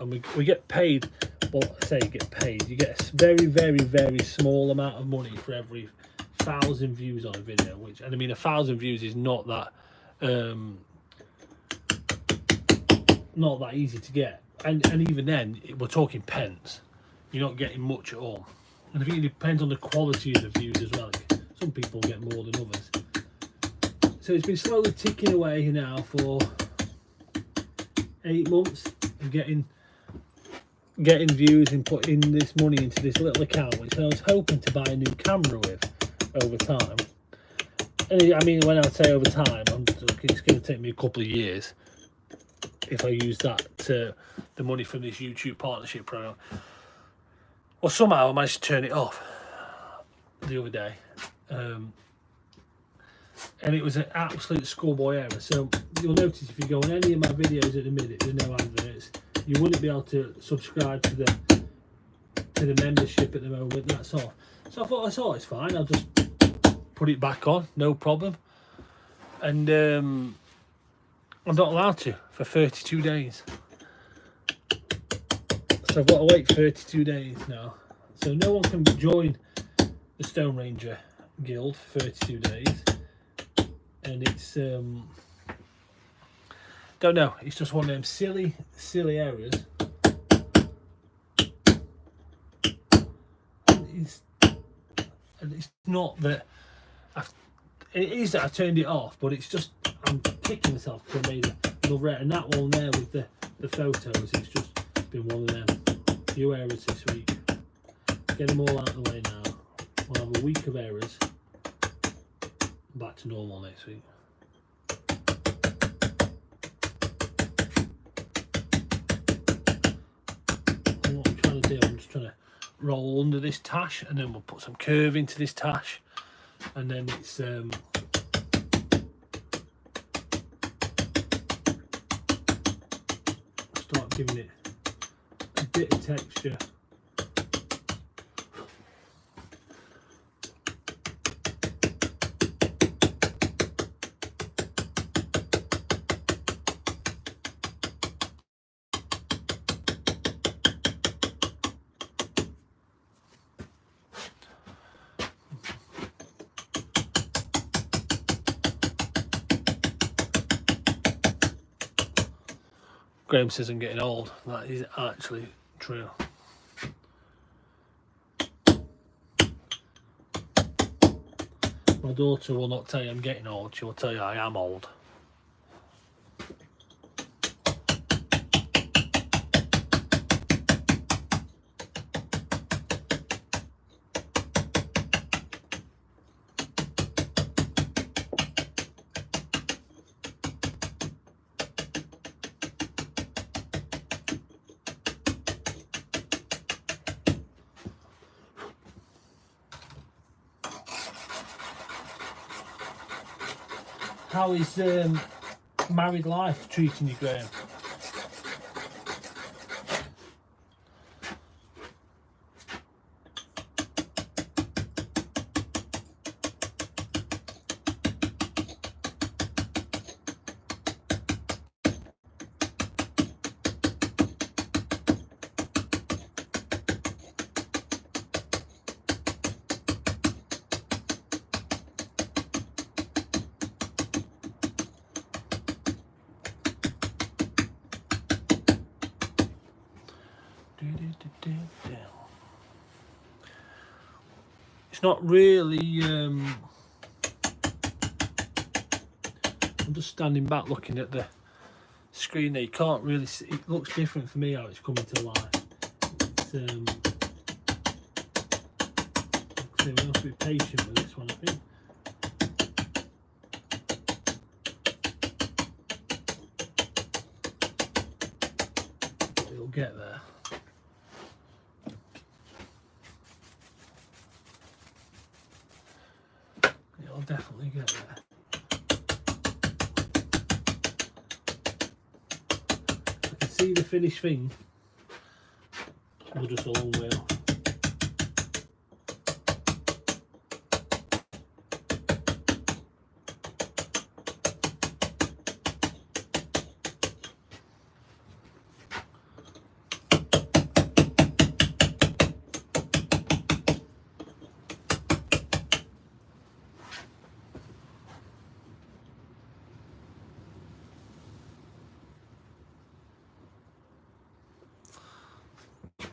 we get paid. Well, I say you get paid. You get a very, very, very small amount of money for every 1,000 views on a video. Which, and I mean, 1,000 views is not that easy to get. And even then, we're talking pence. You're not getting much at all. And I think it depends on the quality of the views as well. Some people get more than others. So it's been slowly ticking away now for 8 months of getting views and putting this money into this little account, which I was hoping to buy a new camera with over time. And I mean, when I say over time, it's going to take me a couple of years if I use the money from this YouTube partnership program. Well, somehow I managed to turn it off the other day, and it was an absolute schoolboy error. So you'll notice if you go on any of my videos at the minute, there's no adverts. You wouldn't be able to subscribe to the membership at the moment. That's all. So I thought, it's fine. I'll just put it back on, no problem. And I'm not allowed to for 32 days. So I've got to wait 32 days now. So no one can join the TheStoneRanger guild for 32 days. And it's don't know, it's just one of them silly errors. And it's not that it is that I turned it off, but it's just I'm kicking myself because I made another error. And that one there with the photos, it's just been one of them few errors this week. Get them all out of the way now. We'll have a week of errors. Back to normal next week. And what I'm trying to do, I'm just trying to roll under this tash, and then we'll put some curve into this tash, and then it's start giving it a bit of texture. Graham says I'm getting old. That is actually true. My daughter will not tell you I'm getting old, she will tell you I am old. How is married life treating you, Graham? It's not really, I'm just standing back looking at the screen there. You can't really see, it looks different for me how it's coming to life. It's, so we have to be patient with this one, I think. It'll get there. It'll definitely get there. I can see the finished thing. We're just a long way off.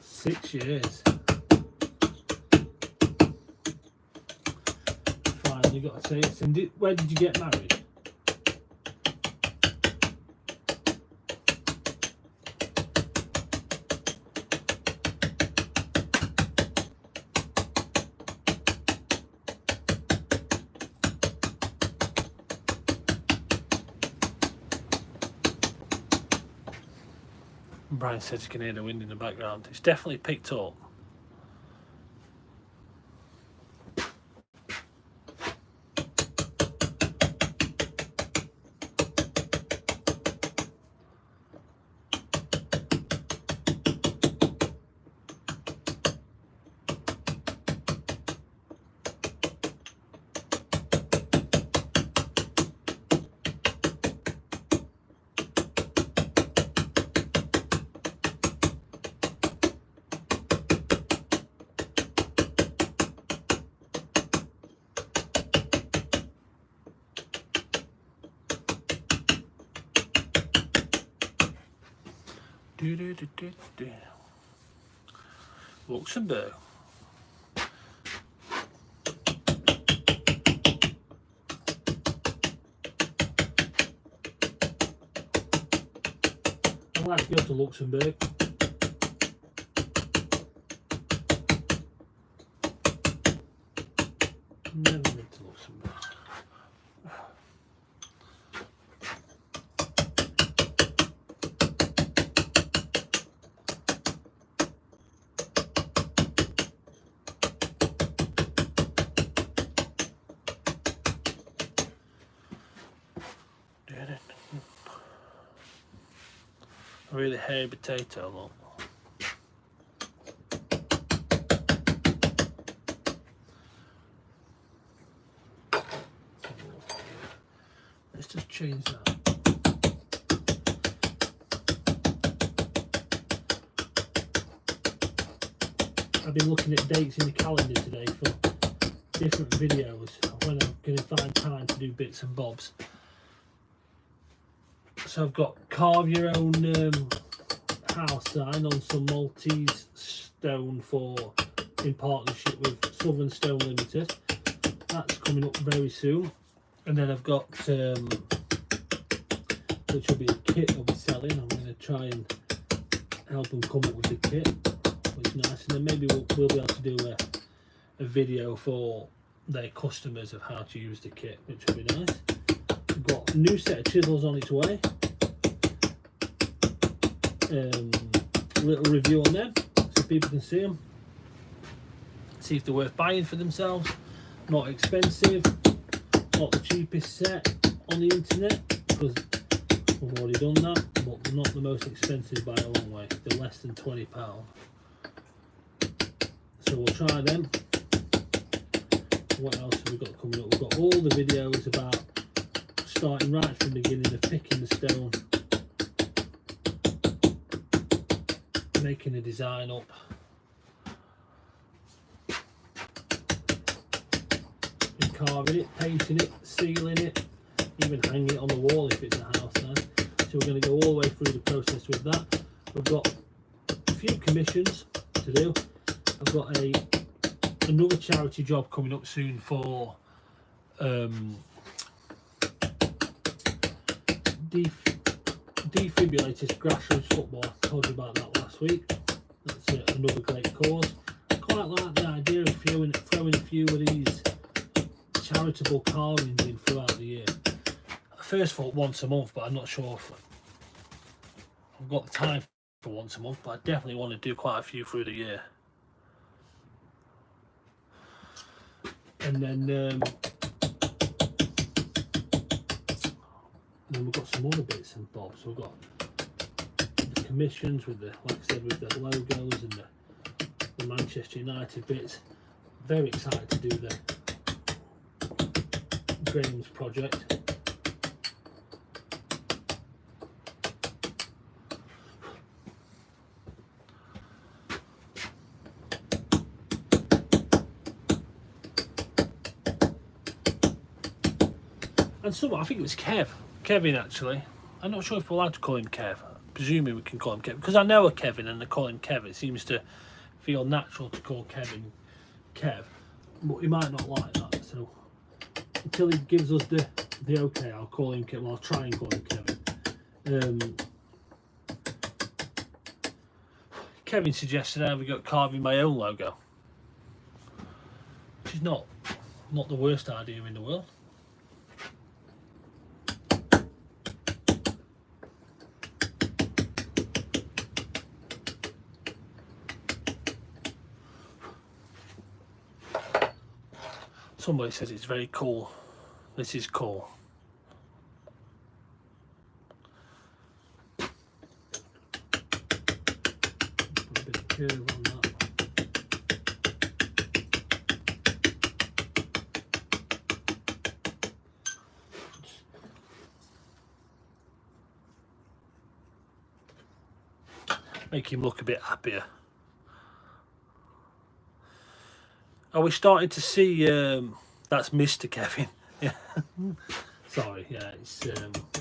Six years. Finally got to say it. And where did you get married? Brian says you can hear the wind in the background. It's definitely picked up. Luxembourg. I'd like to go to Luxembourg. Never been to Luxembourg. A really hairy potato, look. Let's just change that. I've been looking at dates in the calendar today for different videos when I'm going to find time to do bits and bobs. So I've got carve your own house sign on some Maltese stone in partnership with Southern Stone Limited. That's coming up very soon. And then I've got which will be a kit I'll be selling. I'm going to try and help them come up with the kit, which is nice. And then maybe we'll be able to do a video for their customers of how to use the kit, which will be nice. We've got a new set of chisels on its way. A little review on them so people can see them, see if they're worth buying for themselves. Not expensive, not the cheapest set on the internet, because I've already done that, but they're not the most expensive by a long way. They're less than £20. So we'll try them. What else have we got coming up? We've got all the videos about starting right from the beginning of picking the stone, making a design up, and carving it, painting it, sealing it, even hanging it on the wall if it's a house now. So we're going to go all the way through the process with that. We've got a few commissions to do. I've got another charity job coming up soon for defibrillators grassroots football. I told you about that last week. That's another great cause. I quite like the idea of throwing a few of these charitable carvings in throughout the year. I first thought once a month, but I'm not sure if I've got the time for once a month, but I definitely want to do quite a few through the year. And then we've got some other bits and bobs. We've got the commissions with like I said, with the logos and the Manchester United bits. Very excited to do the Graham's project. And someone, I think it was Kevin actually. I'm not sure if we're allowed to call him Kev. Presumably we can call him Kevin, because I know a Kevin and they call him Kevin. It seems to feel natural to call Kevin Kev, but he might not like that. So until he gives us the okay, I'll call him Kevin. Well, I'll try and call him Kevin. Kevin suggested I have got carving my own logo, which is not the worst idea in the world. Somebody says it's very cool. This is cool. Put a bit of curve on that. Make him look a bit happier. Are we starting to see? That's Mr. Kevin. Yeah. Sorry. Yeah, it's that's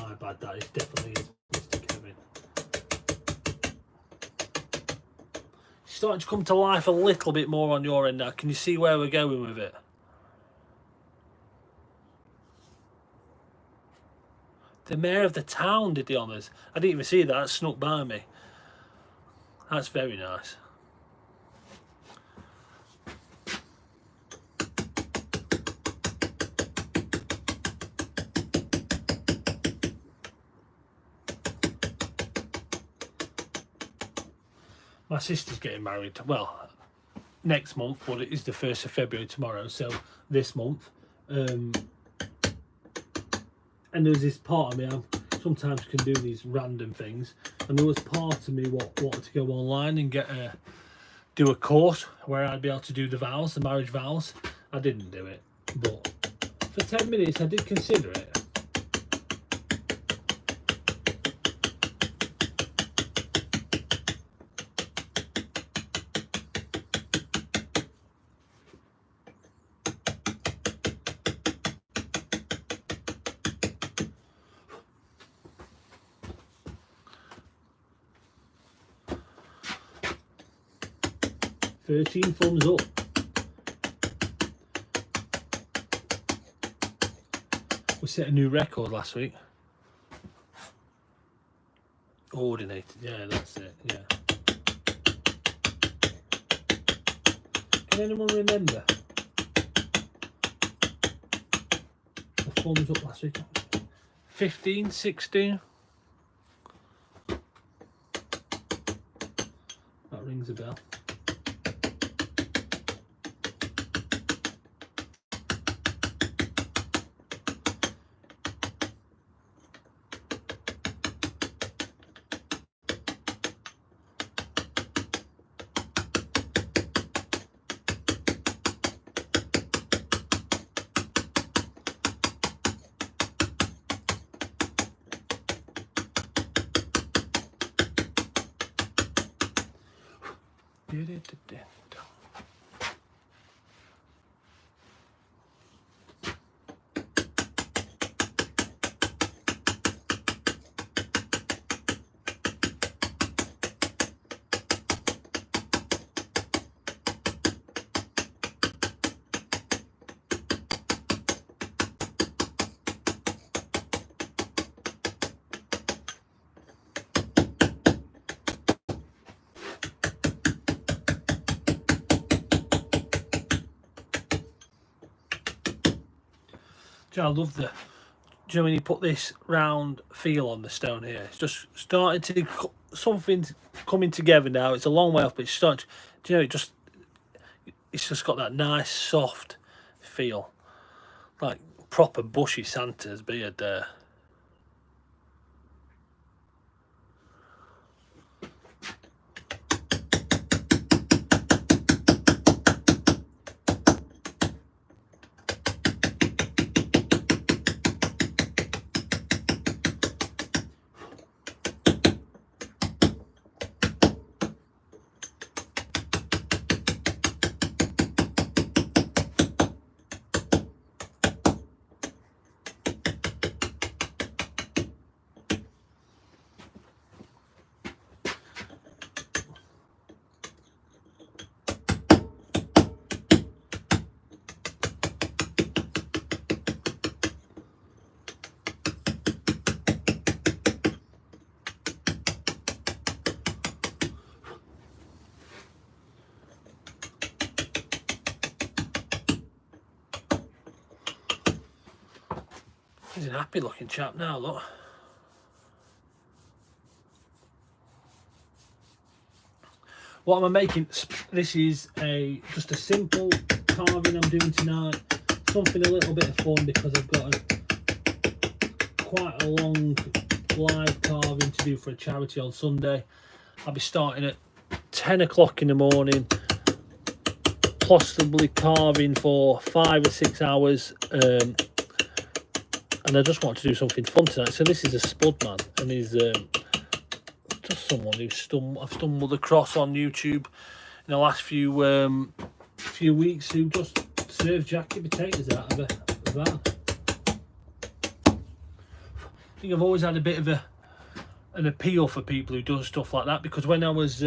my bad. That is definitely Mr. Kevin. It's starting to come to life a little bit more on your end now. Can you see where we're going with it? The mayor of the town did the honours. I didn't even see that. That snuck by me. That's very nice. My sister's getting married, well, next month, but it is the 1st of February tomorrow, so this month. And there's this part of me, I sometimes can do these random things, and there was part of me what wanted to go online and do a course where I'd be able to do the vows, the marriage vows. I didn't do it, but for 10 minutes I did consider it. 13 thumbs up. We set a new record last week. Ordinated, yeah, that's it, yeah. Can anyone remember the thumbs up last week? 15, 16? That rings a bell. I love the, do you know when you put this round feel on the stone here? It's just starting to, something's coming together now. It's a long way off, but it's starting to, do you know, it's just got that nice soft feel. Like proper bushy Santa's beard there. He's a happy looking chap now, look. What am I making? This is just a simple carving I'm doing tonight. Something a little bit of fun because I've got quite a long live carving to do for a charity on Sunday. I'll be starting at 10 o'clock in the morning, possibly carving for 5 or 6 hours. And I just want to do something fun tonight. So this is a Spudman, and he's just someone who I've stumbled across on YouTube in the last few weeks, who just serves jacket potatoes out of a van. I think I've always had a bit of an appeal for people who do stuff like that, because when I was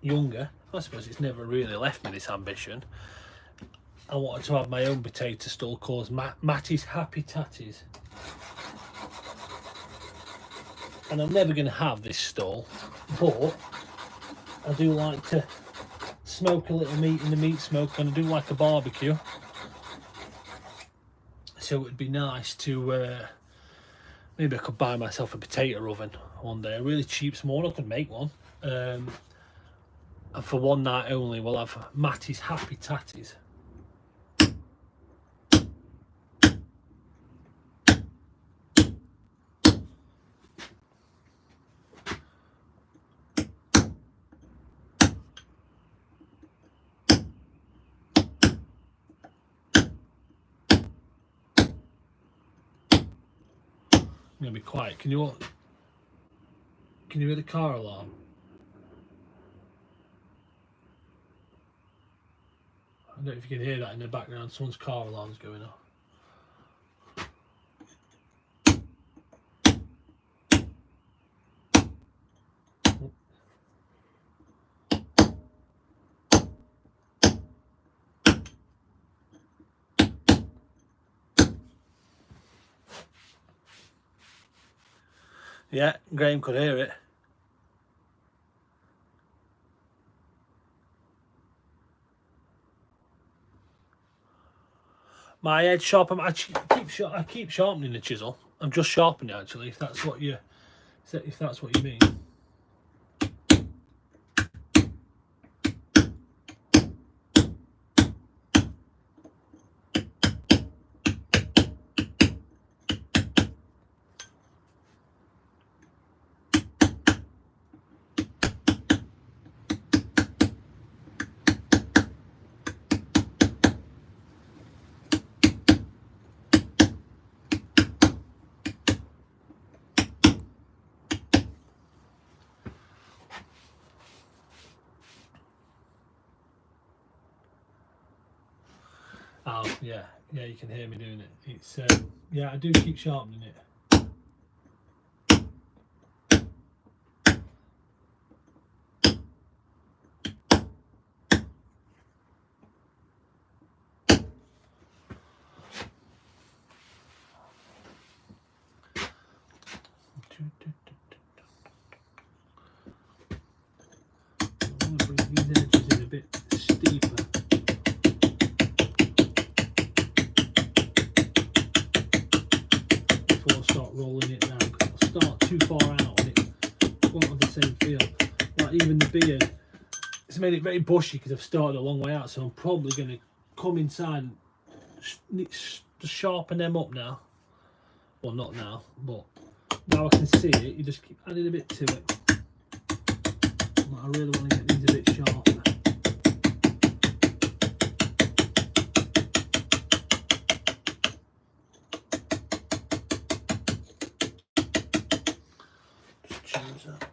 younger, I suppose it's never really left me, this ambition. I wanted to have my own potato stall called Matty's Happy Tatties. And I'm never going to have this stall, but I do like to smoke a little meat in the meat smoker, and I do like a barbecue. So it would be nice to, maybe I could buy myself a potato oven one day, a really cheap small one. I could make one. And for one night only, we'll have Matty's Happy Tatties. I'm gonna be quiet. Can you hear the car alarm? I don't know if you can hear that in the background. Someone's car alarm's going off. Yeah, Graham could hear it. My edge sharp. I keep sharpening the chisel. I'm just sharpening it actually. If that's what you mean. Oh yeah, you can hear me doing it. It's yeah, I do keep sharpening it. I'm going to bring these edges in a bit steeper. Before I start rolling it down, because it'll start too far out and it won't have the same feel. Like even the beard, it's made it very bushy because I've started a long way out, so I'm probably going to come inside and just sharpen them up now. Well, not now, but now I can see it, you just keep adding a bit to it. I really want to get these a bit sharper. Just choose that.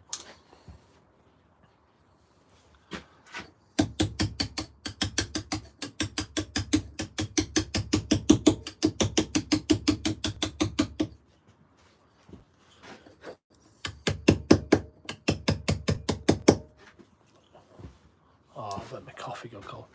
Oh, I've let my coffee go cold.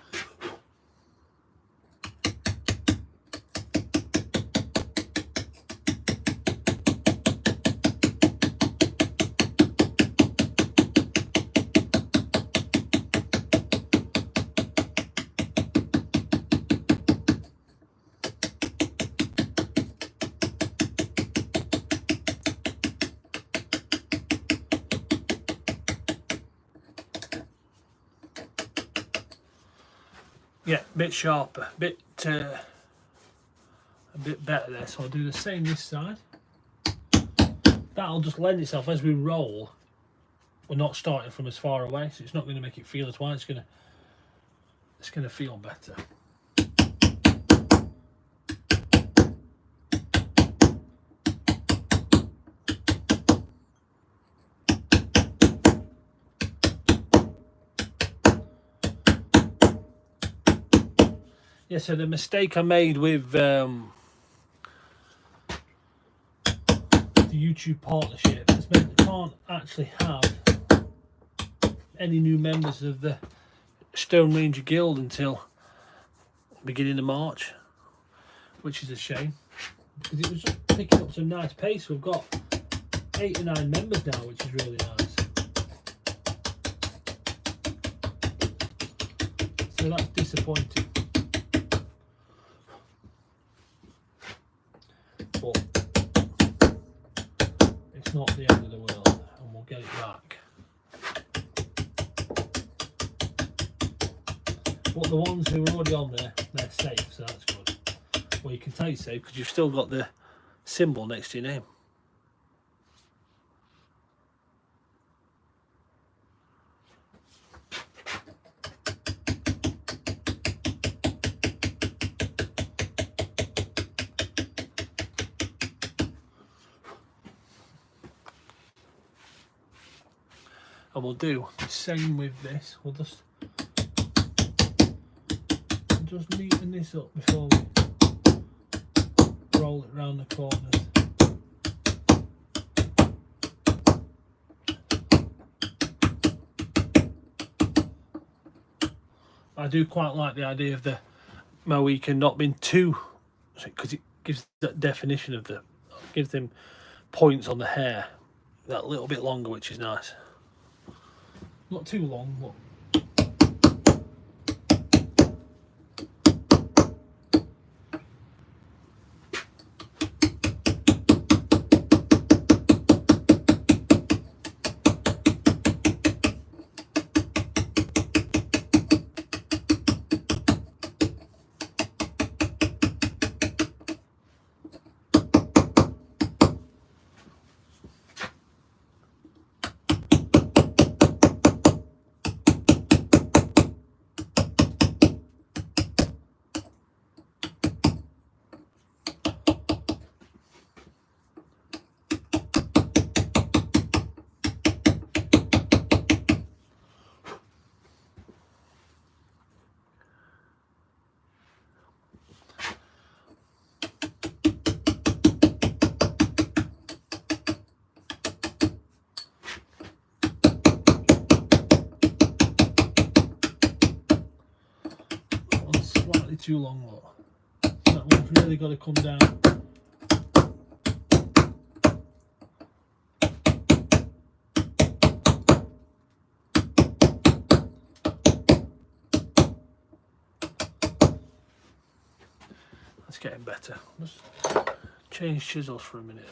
Yeah, a bit sharper, a bit better there. So I'll do the same this side. That'll just lend itself as we roll. We're not starting from as far away, so it's not going to make it feel as wide. It's going to feel better. Yeah, so the mistake I made with the YouTube partnership has meant I can't actually have any new members of the TheStoneRanger Guild until beginning of March, which is a shame because it was just picking up some nice pace. We've got 8 or 9 members now, which is really nice. So that's disappointing. But it's not the end of the world, and we'll get it back. But the ones who are already on there, they're safe, so that's good. Well, you can tell you're safe because you've still got the symbol next to your name. And we'll do the same with this. We'll just neaten this up before we roll it round the corners. I do quite like the idea of the Mohican not being too, because it gives that definition of gives them points on the hair, that little bit longer, which is nice. Not too long, but slightly too long, look. That one's really got to come down. That's getting better. Just change chisels for a minute.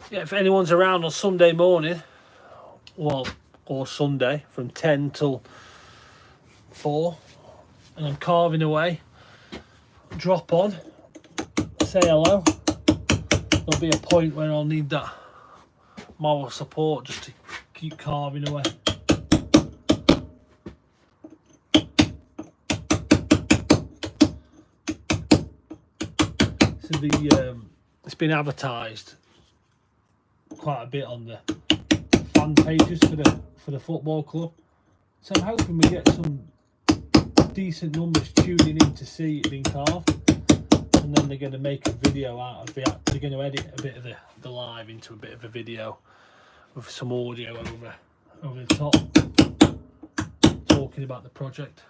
Yeah, if anyone's around on Sunday morning, well, or Sunday from 10 till 4, and I'm carving away, drop on, say hello. There'll be a point where I'll need that moral support just to keep carving away. So it's been advertised quite a bit on the fan pages for the football club, so I'm hoping we get some decent numbers tuning in to see it being carved, and then they're going to make a video out of it. They're going to edit a bit of the live into a bit of a video with some audio over the top talking about the project.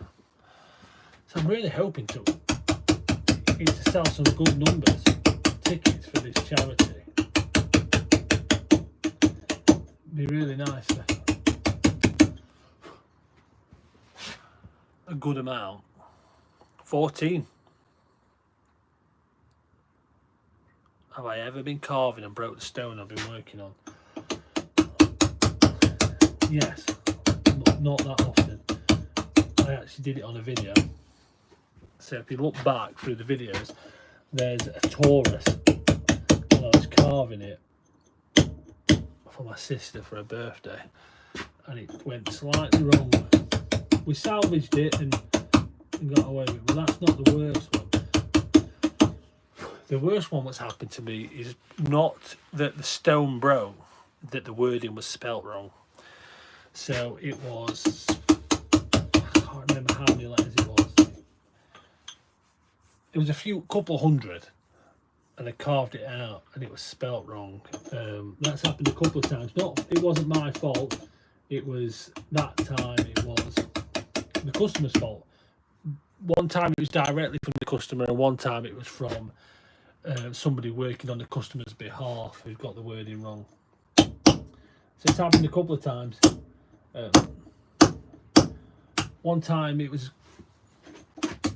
So I'm really hoping to sell some good numbers tickets for this charity. Be really nice. A good amount. 14. Have I ever been carving and broke the stone I've been working on? Yes. Not that often. I actually did it on a video. So if you look back through the videos, there's a Taurus, and I was carving it for my sister for her birthday, and it went slightly wrong. We salvaged it and got away with it, but that's not the worst one. The worst one that's happened to me is not that the stone broke, that the wording was spelt wrong. So it was, I can't remember how many letters it was. It was a couple hundred, and I carved it out and it was spelt wrong. That's happened a couple of times. It wasn't my fault. It was that time it was the customer's fault. One time it was directly from the customer, and one time it was from somebody working on the customer's behalf who got the wording wrong. So it's happened a couple of times. One time it was,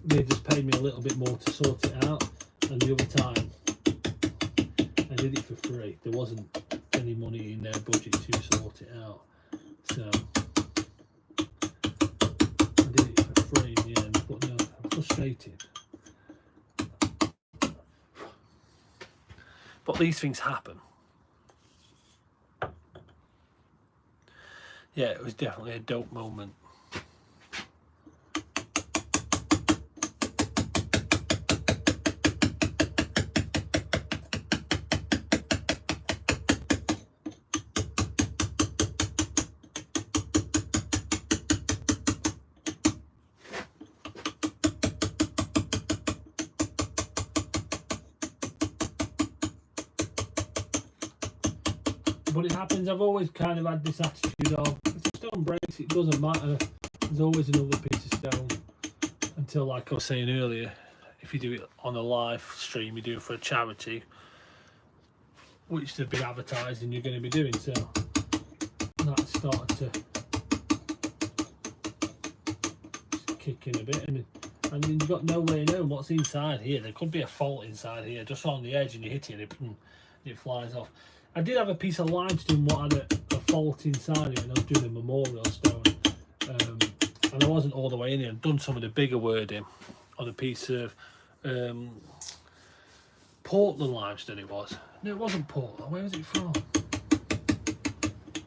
they just paid me a little bit more to sort it out, and the other time I did it for free. There wasn't any money in their budget to sort it out, so I did it for free in the end. But no, I'm frustrated. But these things happen. Yeah, it was definitely a dope moment. But it happens. I've always kind of had this attitude of, if the stone breaks, it doesn't matter. There's always another piece of stone. Until, like I was saying earlier, if you do it on a live stream, you do it for a charity, which they've been advertising you're going to be doing, so that started to kick in a bit, and you've got no way of knowing what's inside here. There could be a fault inside here, just on the edge, and you hit it and it flies off. I did have a piece of limestone what had a fault inside it, and I was doing a memorial stone, and I wasn't all the way in here. I'd done some of the bigger wording on a piece of Portland limestone. It was. No, it wasn't Portland. Where was it from?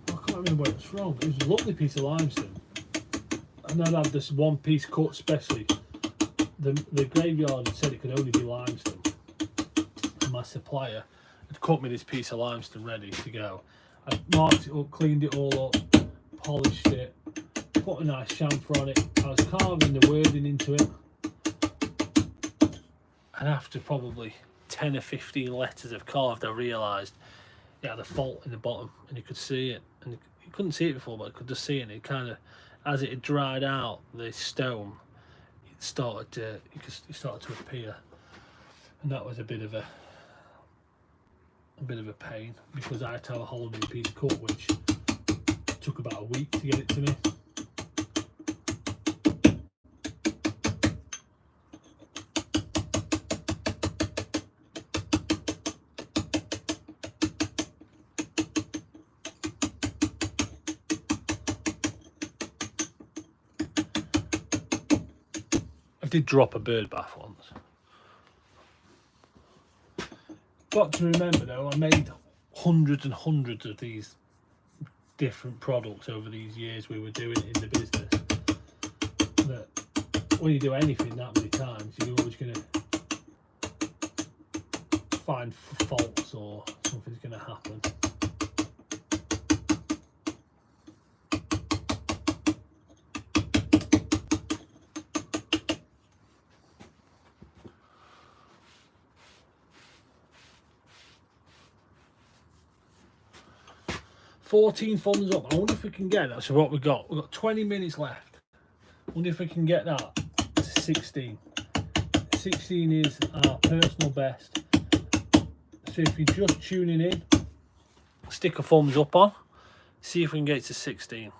I can't remember where it was from. It was a lovely piece of limestone. And then I had this one piece cut specially. The graveyard had said it could only be limestone. And my supplier had cut me this piece of limestone ready to go. I marked it up, cleaned it all up, polished it, put a nice chamfer on it. I was carving the wording into it. And after probably 10 or 15 letters I've carved, I realised it had a fault in the bottom, and you could see it. And you couldn't see it before, but I could just see it. And it kind of, as it had dried out, the stone, it started to appear, and that was a bit of a pain, because I had to have a whole new piece cut, which took about a week to get it to me. I did drop a bird bath once. Got to remember though, I made hundreds and hundreds of these different products over these years we were doing it in the business. That when you do anything that many times, you're always going to find faults or something's going to happen. $14 thumbs up. I wonder if we can get that. So what we've got 20 minutes left. I wonder if we can get that to 16. 16 is our personal best. So if you're just tuning in, stick a thumbs up on. See if we can get it to 16.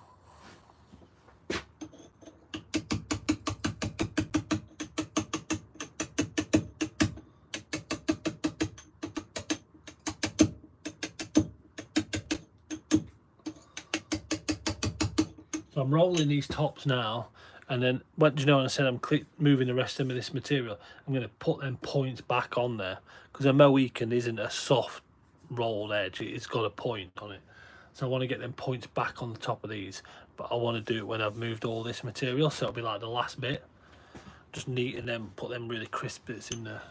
So I'm rolling these tops now, and then, what do you know, when I said I'm moving the rest of this material, I'm going to put them points back on there, because a Mohican isn't a soft rolled edge, it's got a point on it. So I want to get them points back on the top of these, but I want to do it when I've moved all this material, so it'll be like the last bit, just neaten them, put them really crisp bits in there.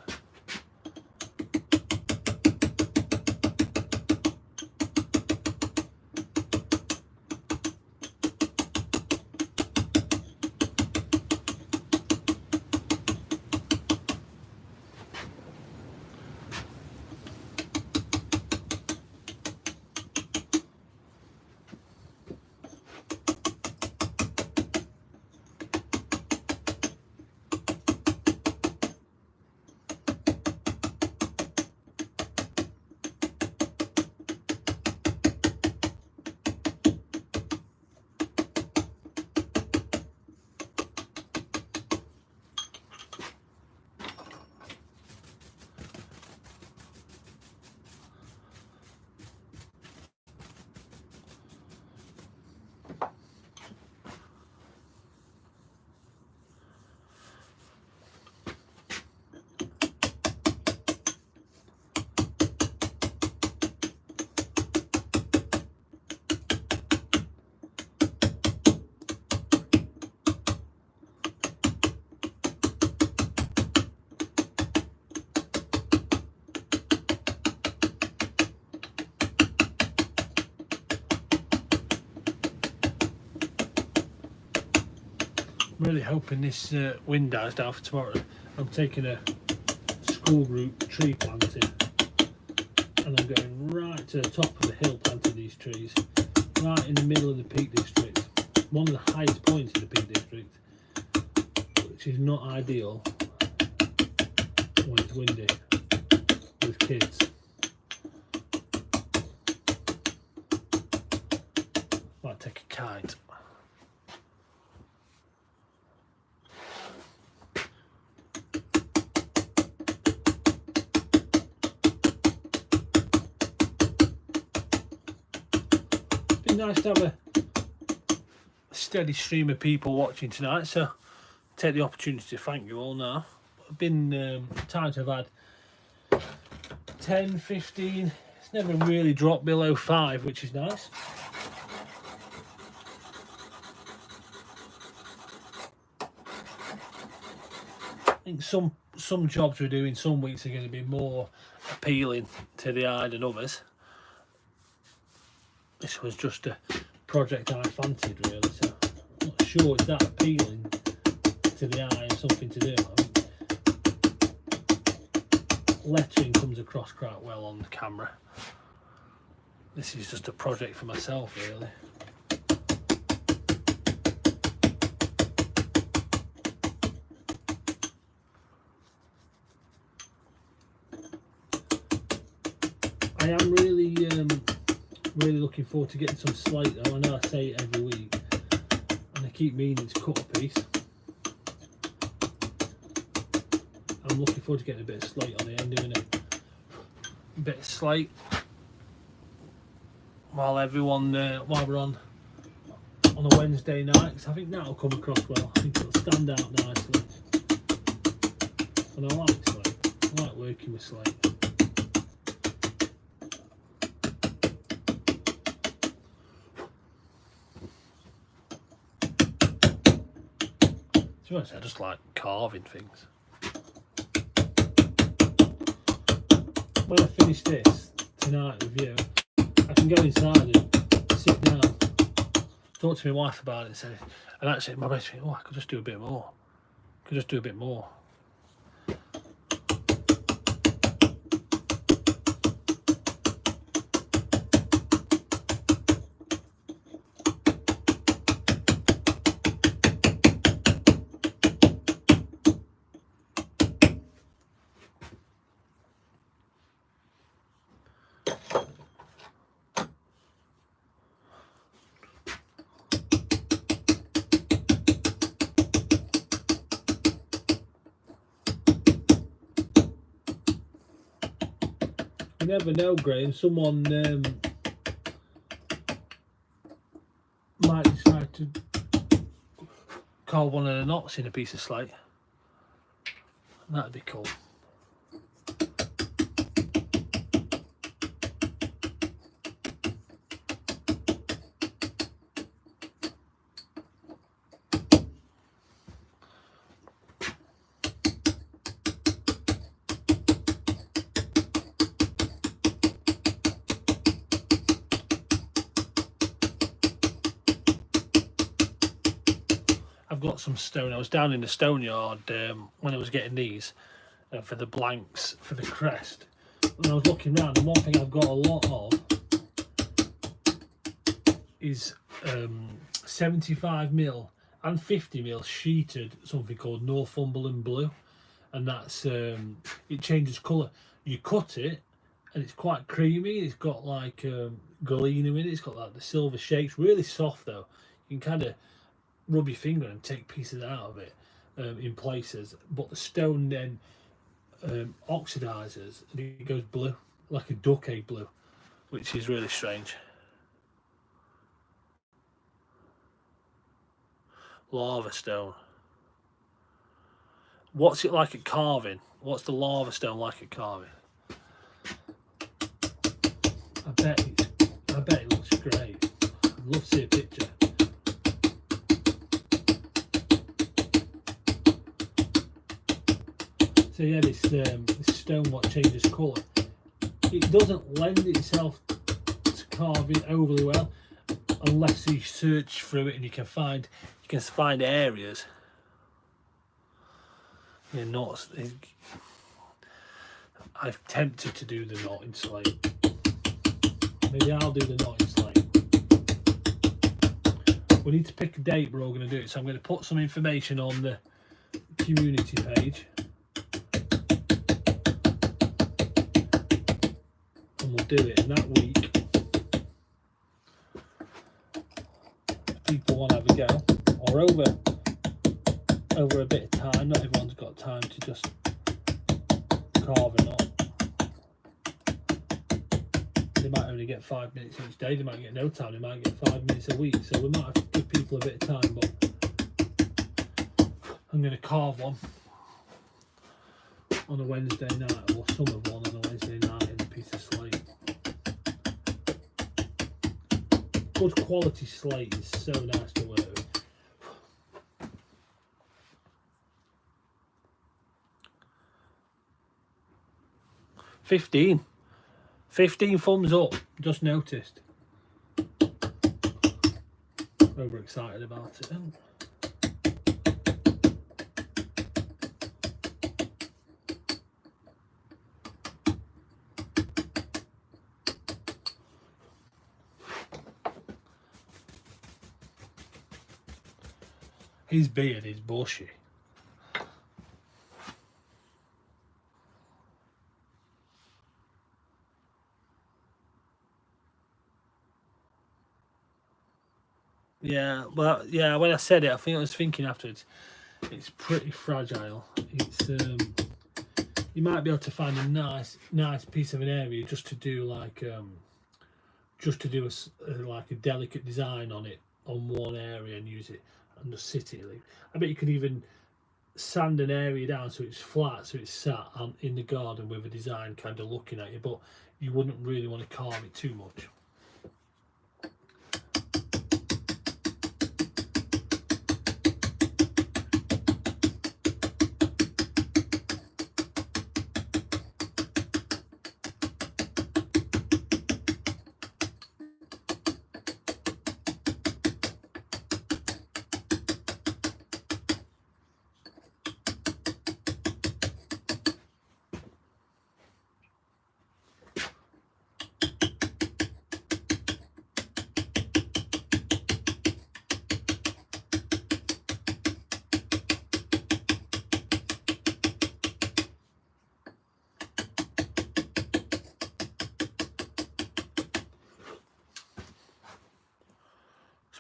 I'm really hoping this wind dies down for tomorrow. I'm taking a school group tree planting, and I'm going right to the top of the hill planting these trees, right in the middle of the Peak District, one of the highest points in the Peak District, which is not ideal when it's windy with kids. Might take a kite. It's been nice to have a steady stream of people watching tonight, so take the opportunity to thank you all now. I've been times I've had 10, 15, it's never really dropped below 5, which is nice. I think some jobs we're doing some weeks are going to be more appealing to the eye than others. This was just a project I fancied really, so I'm not sure it's that appealing to the eye and something to do. I mean, lettering comes across quite well on the camera. This is just a project for myself really. I am really looking forward to getting some slate though. I know I say it every week and I keep meaning to cut a piece. I'm looking forward to getting a bit of slate on the end, doing a bit of slate while we're on a Wednesday night, because I think that'll come across well. I think it'll stand out nicely. And I like slate. I like working with slate. To be honest, I just like carving things. When I finish this tonight with you, I can go inside and sit down, talk to my wife about it, and actually my best thing, I could just do a bit more. Could just do a bit more. You never know, Graham. Someone might decide to carve one of the knots in a piece of slate. That'd be cool. I've got some stone. I was down in the stone yard when I was getting these for the blanks for the crest. And I was looking around, and one thing I've got a lot of is 75mm and 50mm sheeted something called Northumberland blue, and that's it changes colour. You cut it and it's quite creamy. It's got like galena in it. It's got like the silver shapes. Really soft though. You can kind of rub your finger and take pieces out of it in places, but the stone then oxidizes and it goes blue, like a duck egg blue, which is really strange. Lava stone. What's it like at carving? What's the lava stone like at carving? I bet it looks great. I'd love to see a picture. So yeah, this stone what changes colour. It doesn't lend itself to carving overly well unless you search through it and you can find areas. Knots. I'm tempted to do the knot in slate. Maybe I'll do the knotting slate. We need to pick a date we're all going to do it, so I'm going to put some information on the community page. And we'll do it in that week. If people want to have a go, or over a bit of time. Not everyone's got time to just carve a knot. They might only get 5 minutes each day, they might get no time, they might get 5 minutes a week, so we might have to give people a bit of time, but I'm going to carve one on a Wednesday night, or some of one on a Wednesday night in a piece of slate. Good quality slate is so nice to work with. $15 thumbs up, just noticed. Overexcited about it. His beard is bushy. Yeah, well, yeah, when I said it, I think I was thinking afterwards, it's pretty fragile. It's you might be able to find a nice piece of an area just to do like like a delicate design on it on one area and use it and just sit it. I bet you could even sand an area down so it's flat, so it's sat in the garden with a design kind of looking at you, but you wouldn't really want to carve it too much.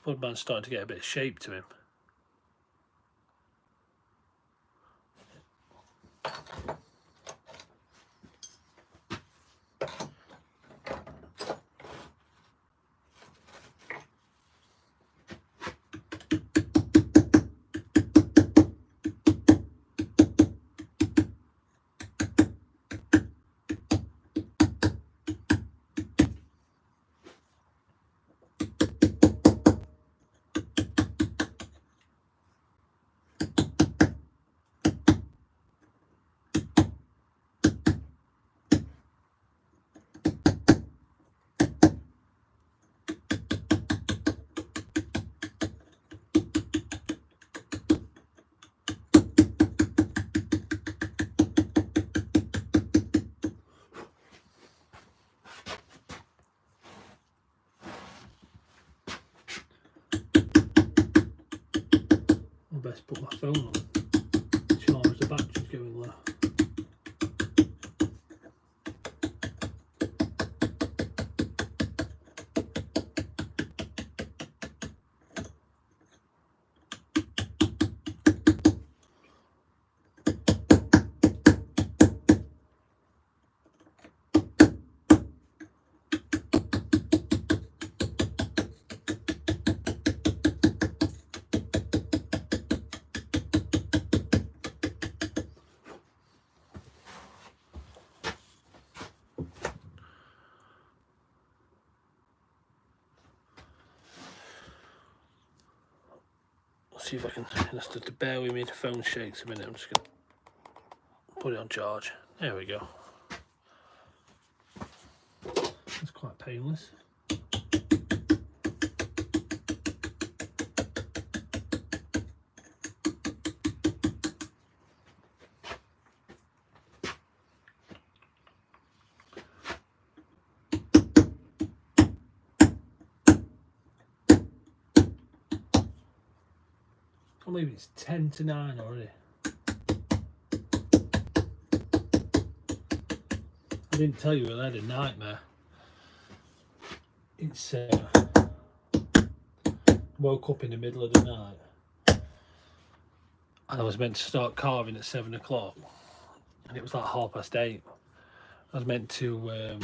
Spudman's starting to get a bit of shape to him. I best put my phone on. Charge the battery's going low. See if I can, just to bear with me, the phone shakes a minute. I'm just going to put it on charge. There we go. That's quite painless. can't believe it's 10 to 9 already. I didn't tell you I had a nightmare. It's woke up in the middle of the night and I was meant to start carving at 7 o'clock and it was like 8:30. I was meant to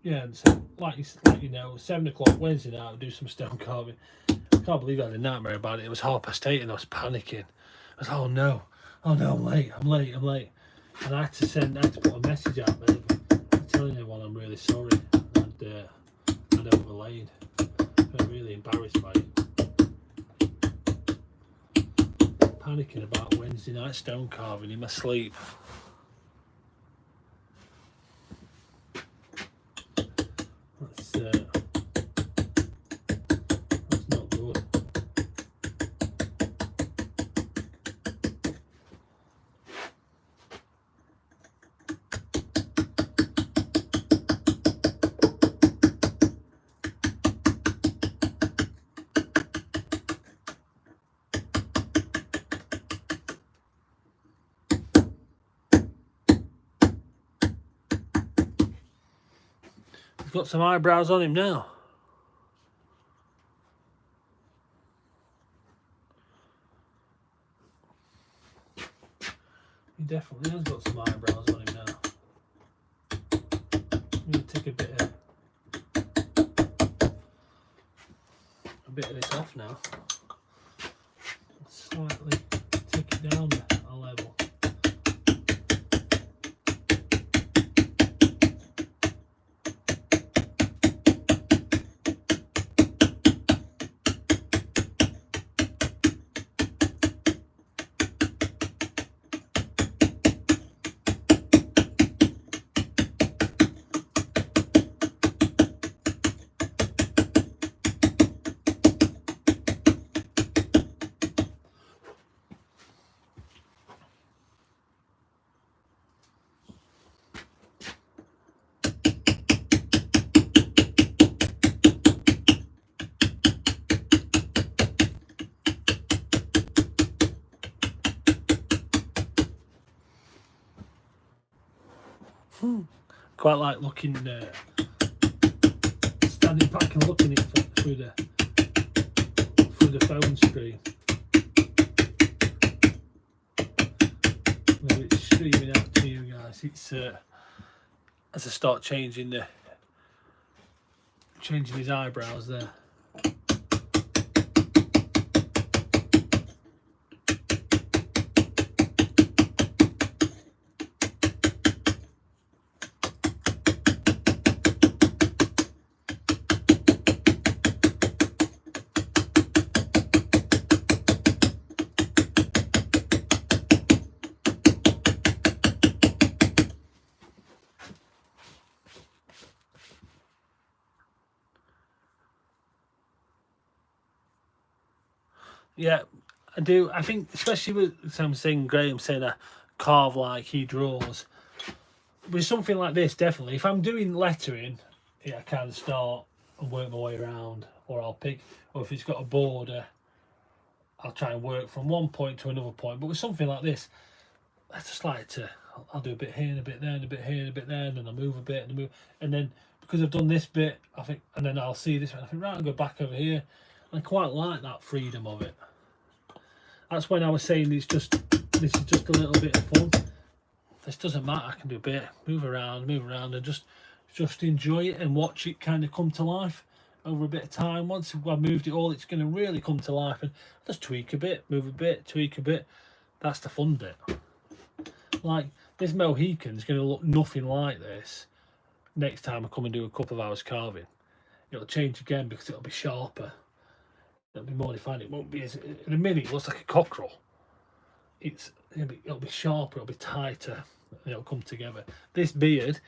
yeah, and so like you know, 7 o'clock Wednesday night I'll do some stone carving. I can't believe I had a nightmare about it. It was 8:30 and I was panicking. I was like, oh no, I'm late, and I had to put a message out there telling everyone I'm really sorry, and I'd overlaid. I'm really embarrassed by it. Panicking about Wednesday night stone carving in my sleep. That's not good. He's got some eyebrows on him now. He definitely has got some eyebrows on him now. I'm going to take a bit of this off now. Slightly take it down a level. Quite like looking, standing back and looking at it through the phone screen. Maybe it's streaming out to you guys. It's as I start changing his eyebrows there. Yeah, I do. I think, especially with some saying Graham saying I carve like he draws. With something like this, definitely. If I'm doing lettering, yeah, I can start and work my way around, or I'll pick. Or if it's got a border, I'll try and work from one point to another point. But with something like this, I just like to. I'll do a bit here and a bit there and a bit here and a bit there, and then I'll move a bit and then because I've done this bit, I think, and then I'll see this one. I think, right, I'll go back over here. I quite like that freedom of it. That's when I was saying this is just a little bit of fun. This doesn't matter. I can do a bit, move around, and just enjoy it and watch it kind of come to life over a bit of time. Once I've moved it all, it's going to really come to life, and just tweak a bit, move a bit, tweak a bit. That's the fun bit. Like this Mohican is going to look nothing like this next time I come and do a couple of hours carving. It'll change again because it'll be sharper. It'll be more defined. It won't be as in a minute. It looks like a cockerel. It'll be sharper. It'll be tighter. And it'll come together. This beard,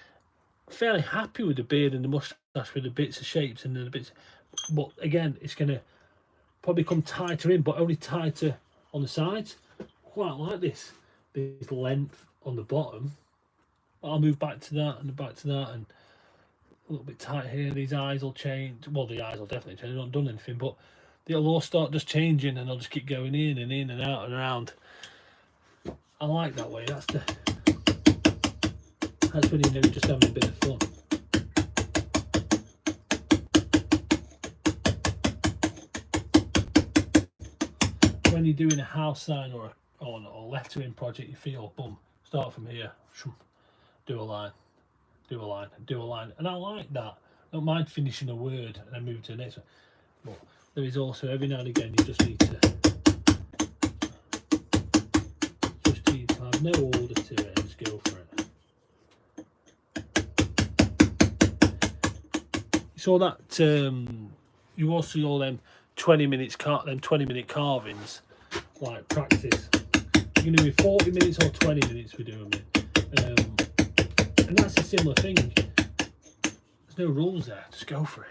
fairly happy with the beard and the moustache with the bits of shapes and the bits. But again, it's going to probably come tighter in, but only tighter on the sides. Quite like this length on the bottom. I'll move back to that and back to that, and a little bit tight here. These eyes will change. Well, the eyes will definitely change. I've not done anything, but it'll all start just changing, and I'll just keep going in and out and around. I like that way. That's when you know you're just having a bit of fun. When you're doing a house sign or a lettering project, you feel, boom, start from here, do a line, do a line, do a line, and I like that. I don't mind finishing a word and then move to the next one. But there is also, every now and again, you just need to have no order to it and just go for it. So that you also see all them 20-minute carvings, like practice. You're going to do 40 minutes or 20 minutes we do them in. And that's a similar thing. There's no rules there, just go for it.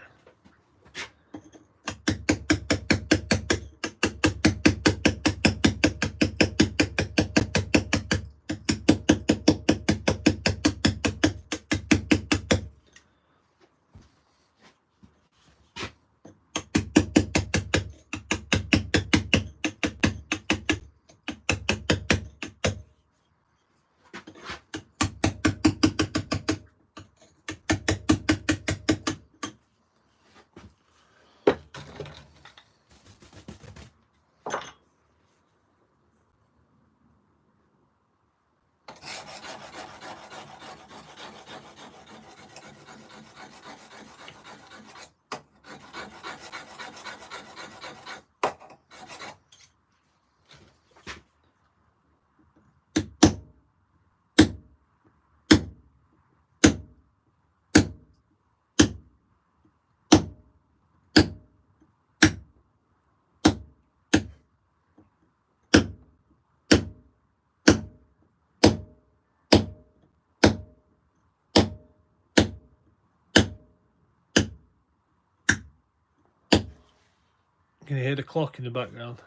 Can you hear the clock in the background?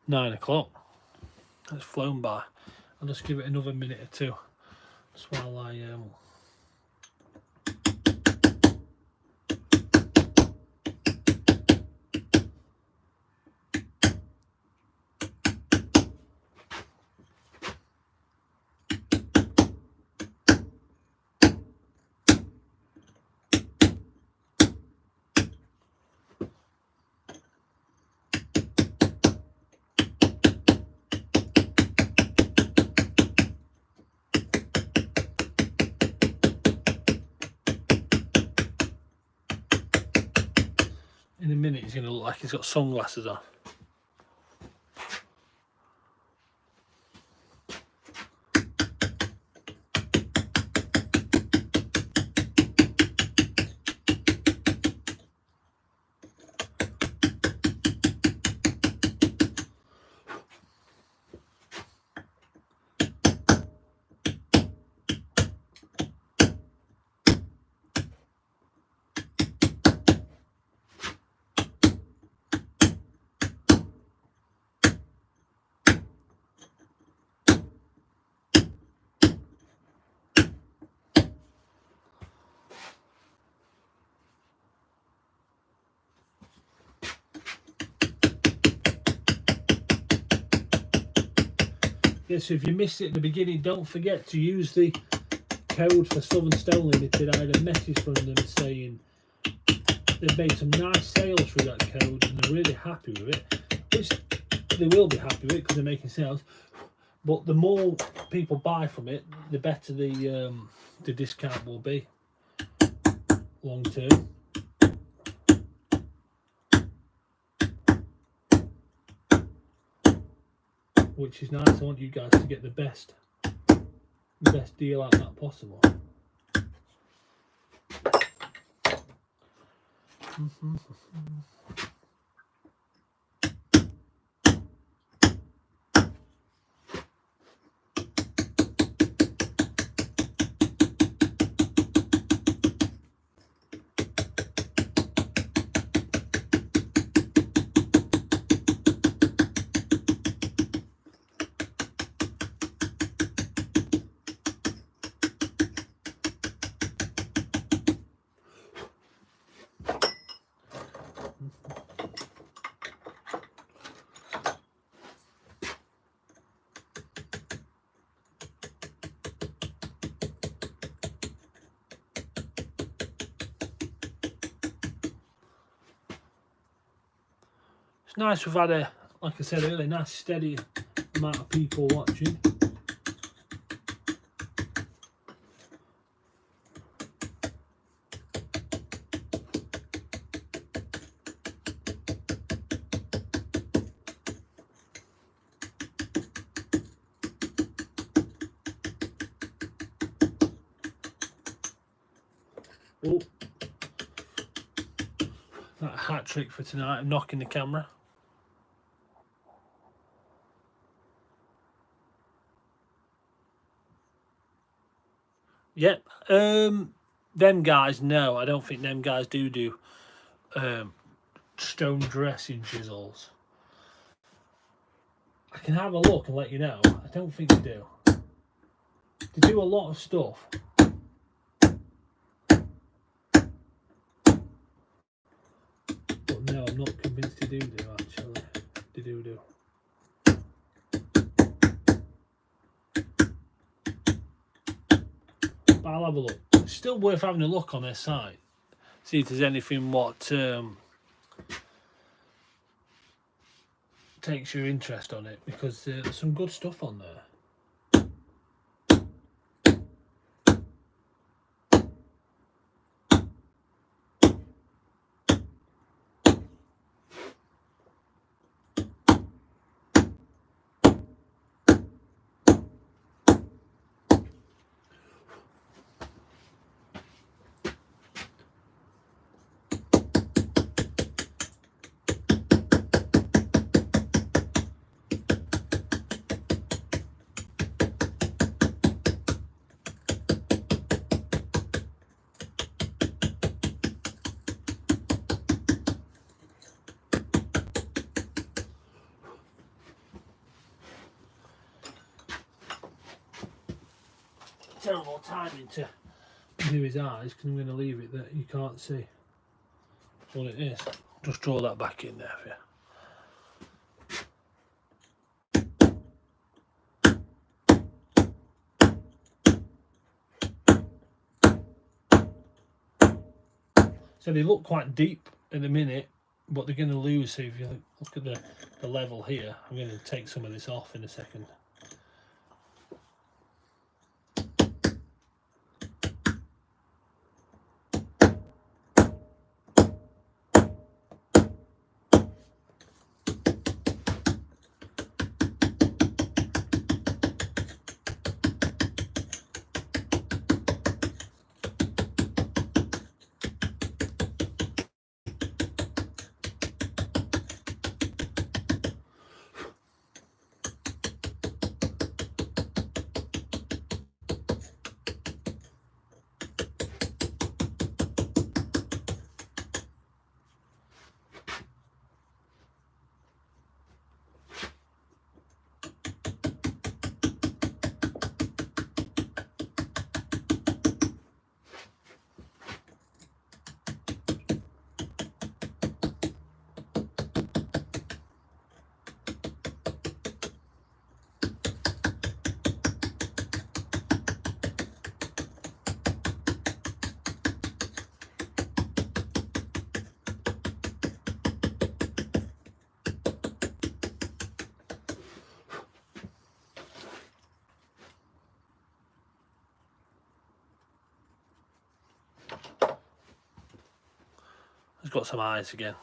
9 o'clock. It's flown by. I'll just give it another minute or two. Just while I in a minute he's going to look like he's got sunglasses on. Yeah, so if you missed it at the beginning, don't forget to use the code for Southern Stone Limited. I had a message from them saying they've made some nice sales through that code and they're really happy with it, which they will be happy with it because they're making sales. But the more people buy from it, the better the discount will be long term. Which is nice. I want you guys to get the best deal out of that possible. nice we've had a, like I said earlier, nice steady amount of people watching. Oh, that hat trick for tonight, I'm knocking the camera. Yep, them guys, no, I don't think them guys do stone dressing chisels. I can have a look and let you know. I don't think they do. They do a lot of stuff. But no, I'm not convinced they do actually. They do. But I'll have a look. It's still worth having a look on their site. See if there's anything what takes your interest on it, because there's some good stuff on there. Terrible timing to do his eyes, because I'm going to leave it that you can't see what it is. Just draw that back in there for you. So they look quite deep in a minute, but they're going to lose. So if you look at the level here, I'm going to take some of this off in a second. He's got some eyes again.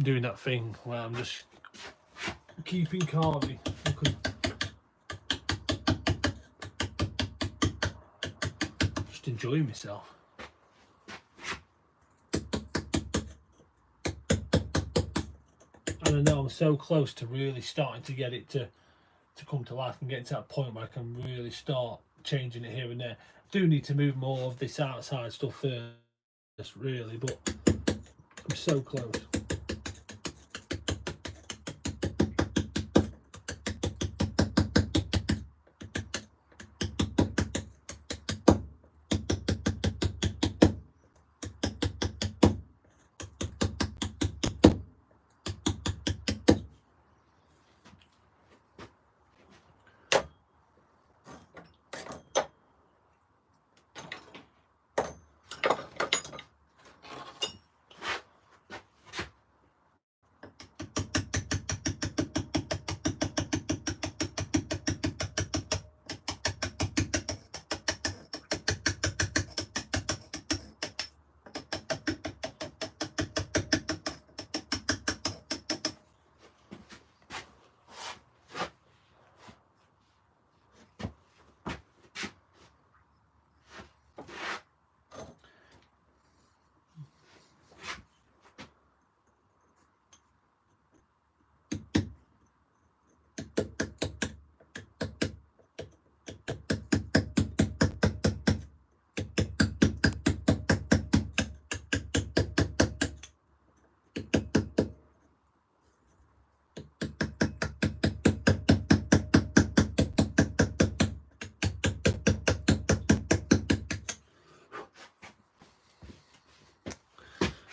Doing that thing where I'm just keeping carving. Just enjoying myself. And I know I'm so close to really starting to get it to come to life and get to that point where I can really start changing it here and there. I do need to move more of this outside stuff first, really, but I'm so close.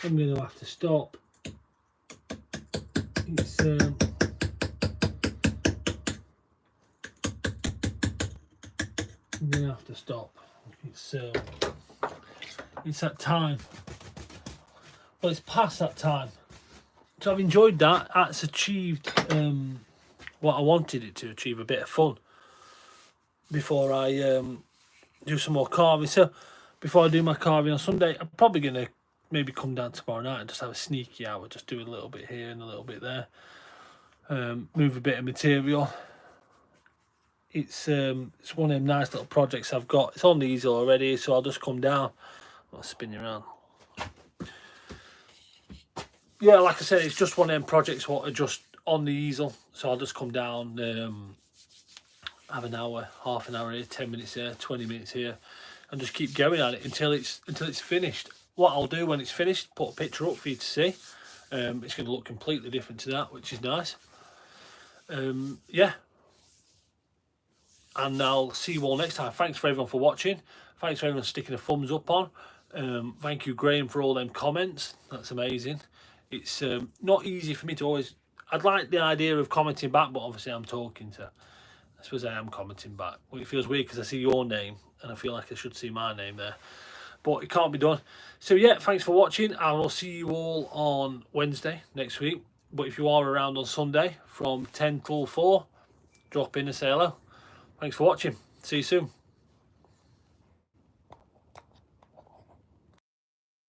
I'm going to have to stop. It's I'm going to have to stop. It's that time. Well, it's past that time. So I've enjoyed that. That's achieved what I wanted it to achieve, a bit of fun before I do some more carving. So before I do my carving on Sunday, I'm probably going to maybe come down tomorrow night and just have a sneaky hour, just do a little bit here and a little bit there, move a bit of material. It's one of them nice little projects I've got. It's on the easel already, so I'll just come down. I'll spin you around. Yeah, like I said, it's just one of them projects what are just on the easel, so I'll just come down, have an hour, half an hour here, 10 minutes here, 20 minutes here, and just keep going at it until it's finished. What I'll do when it's finished, put a picture up for you to see. It's going to look completely different to that, which is nice. Yeah, and I'll see you all next time. Thanks for everyone for watching. Thanks for everyone sticking a thumbs up on. Thank you, Graham, for all them comments. That's amazing. It's not easy for me to always... I'd like the idea of commenting back, but obviously I'm talking to... I suppose I am commenting back. Well, it feels weird because I see your name and I feel like I should see my name there. But it can't be done. So yeah, thanks for watching. I will see you all on Wednesday next week. But if you are around on Sunday from 10 till 4, drop in and say hello. Thanks for watching. See you soon.